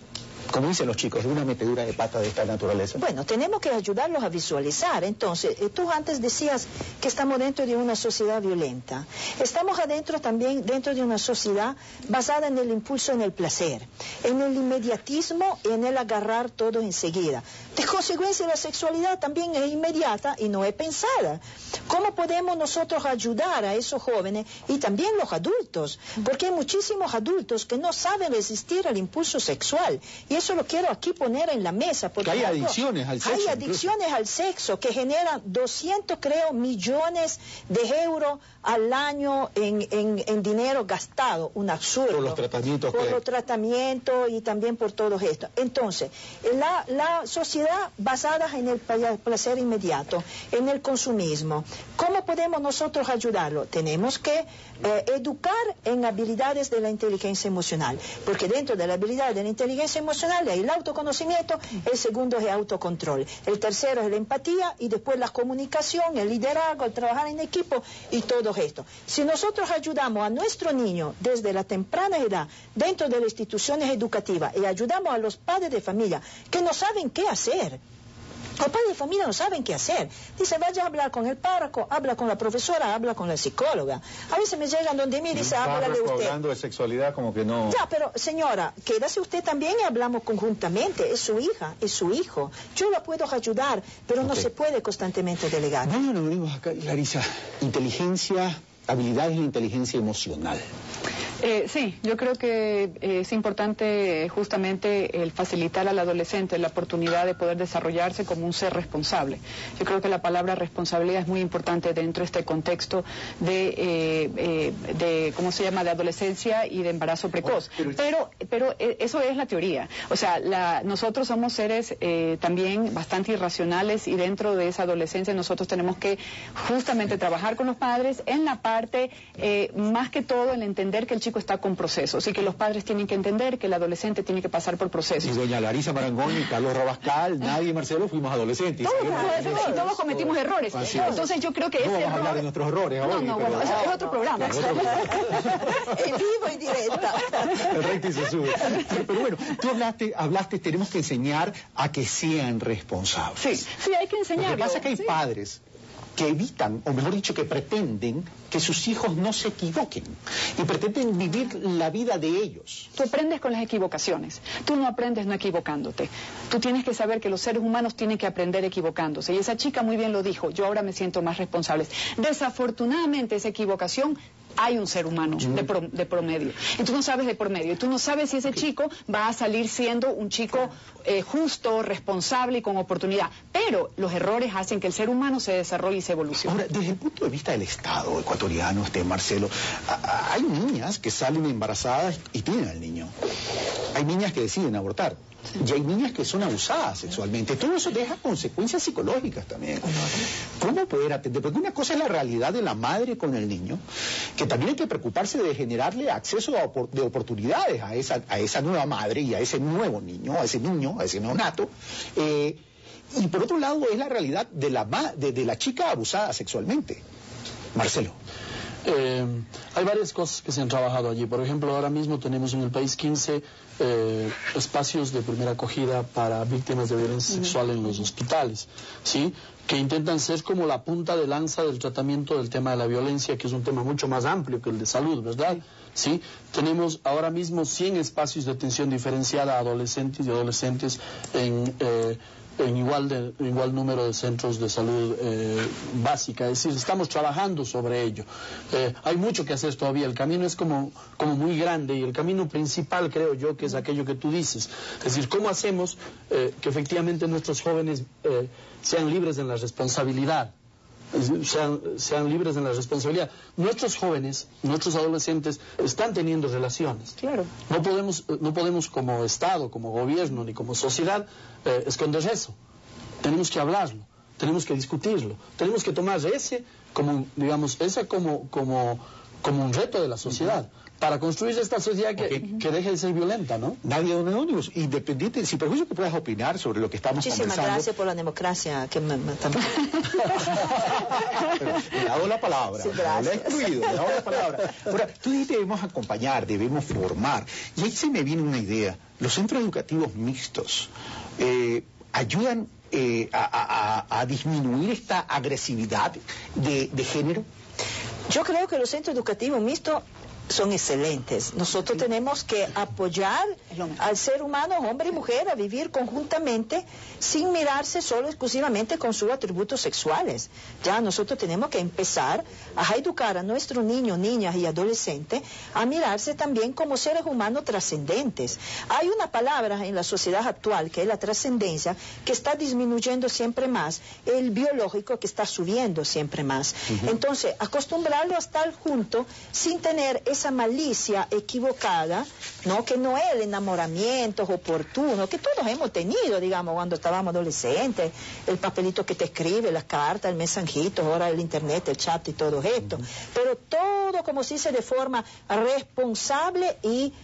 como dicen los chicos, de una metedura de pata de esta naturaleza? Bueno, tenemos que ayudarlos a visualizar. Entonces, tú antes decías que estamos dentro de una sociedad violenta. Estamos también dentro de una sociedad basada en el impulso, en el placer, en el inmediatismo, en el agarrar todo enseguida. De consecuencia, la sexualidad también es inmediata y no es pensada. ¿Cómo podemos nosotros ayudar a esos jóvenes y también los adultos? Porque hay muchísimos adultos que no saben resistir al impulso sexual. Y eso lo quiero aquí poner en la mesa. Porque hay adicciones al sexo. Hay adicciones al sexo que generan 200, creo, millones de euros al año en dinero gastado. Un absurdo. Por los tratamientos. Por los tratamientos y también por todo esto. Entonces, la sociedad basada en el placer inmediato, en el consumismo. ¿Cómo podemos nosotros ayudarlo? Tenemos que educar en habilidades de la inteligencia emocional. Porque dentro de la habilidad de la inteligencia emocional hay el autoconocimiento, el segundo es el autocontrol, el tercero es la empatía, y después la comunicación, el liderazgo, el trabajar en equipo y todo esto. Si nosotros ayudamos a nuestro niño desde la temprana edad dentro de las instituciones educativas y ayudamos a los padres de familia que no saben qué hacer, los padres de familia no saben qué hacer. Dice, vaya a hablar con el párroco, habla con la profesora, habla con la psicóloga. A veces me llegan donde mí y dice, háblale usted. Hablando de sexualidad como que no... Ya, pero señora, quédase usted también y hablamos conjuntamente. Es su hija, es su hijo. Yo la puedo ayudar, pero no se puede constantemente delegar. No, nos venimos acá, Larisa. Inteligencia, habilidades de inteligencia emocional. Sí, yo creo que es importante justamente el facilitar al adolescente la oportunidad de poder desarrollarse como un ser responsable. Yo creo que la palabra responsabilidad es muy importante dentro de este contexto de ¿cómo se llama?, de adolescencia y de embarazo precoz. Pero eso es la teoría. O sea, nosotros somos seres también bastante irracionales, y dentro de esa adolescencia nosotros tenemos que justamente trabajar con los padres en la parte, más que todo, en entender que el chico está con procesos y que los padres tienen que entender que el adolescente tiene que pasar por procesos. Y doña Larisa Marangoni, Carlos Rabascal, nadie, Marcelo, fuimos adolescentes. Todos cometimos errores. Entonces yo creo que no vamos a hablar de nuestros errores ahora. Bueno, es otro programa. En vivo y directo. El rating se sube. Pero bueno, tú hablaste, tenemos que enseñar a que sean responsables. Sí, hay que enseñar. Lo que pasa es que hay padres que evitan, o mejor dicho, que pretenden que sus hijos no se equivoquen y pretenden vivir la vida de ellos. Tú aprendes con las equivocaciones, tú no aprendes no equivocándote. Tú tienes que saber que los seres humanos tienen que aprender equivocándose, y esa chica muy bien lo dijo: yo ahora me siento más responsable. Desafortunadamente esa equivocación, hay un ser humano de promedio, y tú no sabes de promedio, y tú no sabes si ese chico va a salir siendo un chico justo, responsable y con oportunidad, pero los errores hacen que el ser humano se desarrolle y se evolucione. Ahora, desde el punto de vista del Estado ecuatoriano, Marcelo, hay niñas que salen embarazadas y tienen al niño, hay niñas que deciden abortar, y hay niñas que son abusadas sexualmente. Todo eso deja consecuencias psicológicas también. ¿Cómo poder atender? Porque una cosa es la realidad de la madre con el niño, que también hay que preocuparse de generarle acceso de oportunidades a esa nueva madre y a ese nuevo niño, a ese neonato. Y por otro lado es la realidad de la chica abusada sexualmente. Marcelo. Hay varias cosas que se han trabajado allí. Por ejemplo, ahora mismo tenemos en el país 15 espacios de primera acogida para víctimas de violencia sexual en los hospitales, ¿sí?, que intentan ser como la punta de lanza del tratamiento del tema de la violencia, que es un tema mucho más amplio que el de salud, ¿verdad? ¿Sí? Tenemos ahora mismo 100 espacios de atención diferenciada a adolescentes y adolescentes en igual número de centros de salud básica. Es decir, estamos trabajando sobre ello. Hay mucho que hacer todavía. El camino es como muy grande, y el camino principal, creo yo, que es aquello que tú dices. Es decir, ¿cómo hacemos que efectivamente nuestros jóvenes sean libres en la responsabilidad? Sean libres en la responsabilidad. Nuestros jóvenes, nuestros adolescentes están teniendo relaciones. Claro. No podemos como Estado, como gobierno, ni como sociedad esconder eso. Tenemos que hablarlo, tenemos que discutirlo, tenemos que tomar ese como un reto de la sociedad, para construir esta sociedad que deje de ser violenta, ¿no? Nadia Donónimos, independiente, sin perjuicio que puedas opinar sobre lo que estamos conversando. Muchísimas gracias por la democracia que me le he dado la palabra, sí, no la he excluido, le he dado la palabra. Ahora, tú dices debemos acompañar, debemos formar, y ahí se me viene una idea. Los centros educativos mixtos ayudan a disminuir esta agresividad de género. Yo creo que los centros educativos mixtos son excelentes. Nosotros tenemos que apoyar al ser humano, hombre y mujer, a vivir conjuntamente sin mirarse solo exclusivamente con sus atributos sexuales. Ya nosotros tenemos que empezar a educar a nuestros niños, niñas y adolescentes a mirarse también como seres humanos trascendentes. Hay una palabra en la sociedad actual que es la trascendencia, que está disminuyendo siempre más, el biológico que está subiendo siempre más. Entonces, acostumbrarlo a estar juntos sin tener esa malicia equivocada, ¿no?, que no es el enamoramiento oportuno, que todos hemos tenido, digamos, cuando estábamos adolescentes, el papelito que te escribe, las cartas, el mensajito, ahora el internet, el chat y todo esto, pero todo, como se dice, de forma responsable y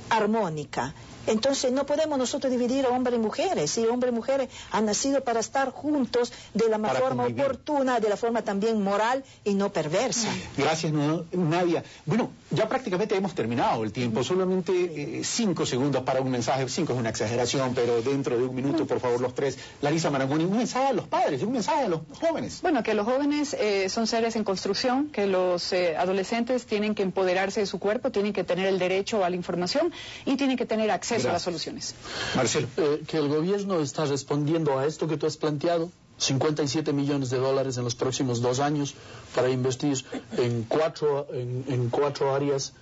armónica. Entonces no podemos nosotros dividir a hombres y mujeres. Sí, hombres y mujeres han nacido para estar juntos de la forma oportuna, de la forma también moral y no perversa. Gracias, Nadia. Bueno, ya prácticamente hemos terminado el tiempo. Solamente 5 segundos para un mensaje. 5 es una exageración, pero dentro de un minuto, por favor, los tres. Larisa Marangoni, un mensaje a los padres, un mensaje a los jóvenes. Bueno, que los jóvenes son seres en construcción, que los adolescentes tienen que empoderarse de su cuerpo, tienen que tener el derecho a la información y tienen que tener acceso a las soluciones. Marcelo. Que el gobierno está respondiendo a esto que tú has planteado. 57 millones de dólares en los próximos 2 años para invertir en cuatro áreas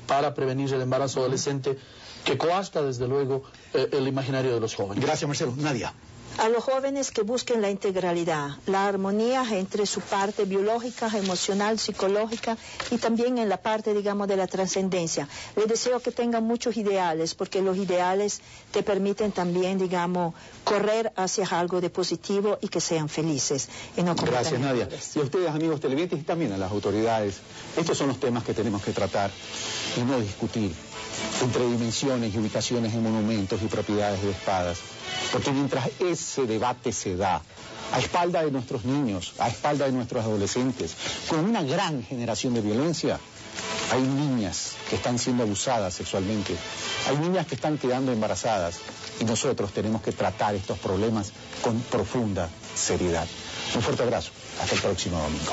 para prevenir el embarazo adolescente que coarta desde luego el imaginario de los jóvenes. Gracias, Marcelo. Nadia. A los jóvenes que busquen la integralidad, la armonía entre su parte biológica, emocional, psicológica y también en la parte, digamos, de la trascendencia. Les deseo que tengan muchos ideales, porque los ideales te permiten también, digamos, correr hacia algo de positivo y que sean felices. Y no Gracias, Nadia. errores. Y a ustedes, amigos televidentes, y también a las autoridades, estos son los temas que tenemos que tratar y no discutir entre dimensiones y ubicaciones en monumentos y propiedades de espadas. Porque mientras ese debate se da, a espalda de nuestros niños, a espalda de nuestros adolescentes, con una gran generación de violencia, hay niñas que están siendo abusadas sexualmente, hay niñas que están quedando embarazadas, y nosotros tenemos que tratar estos problemas con profunda seriedad. Un fuerte abrazo. Hasta el próximo domingo.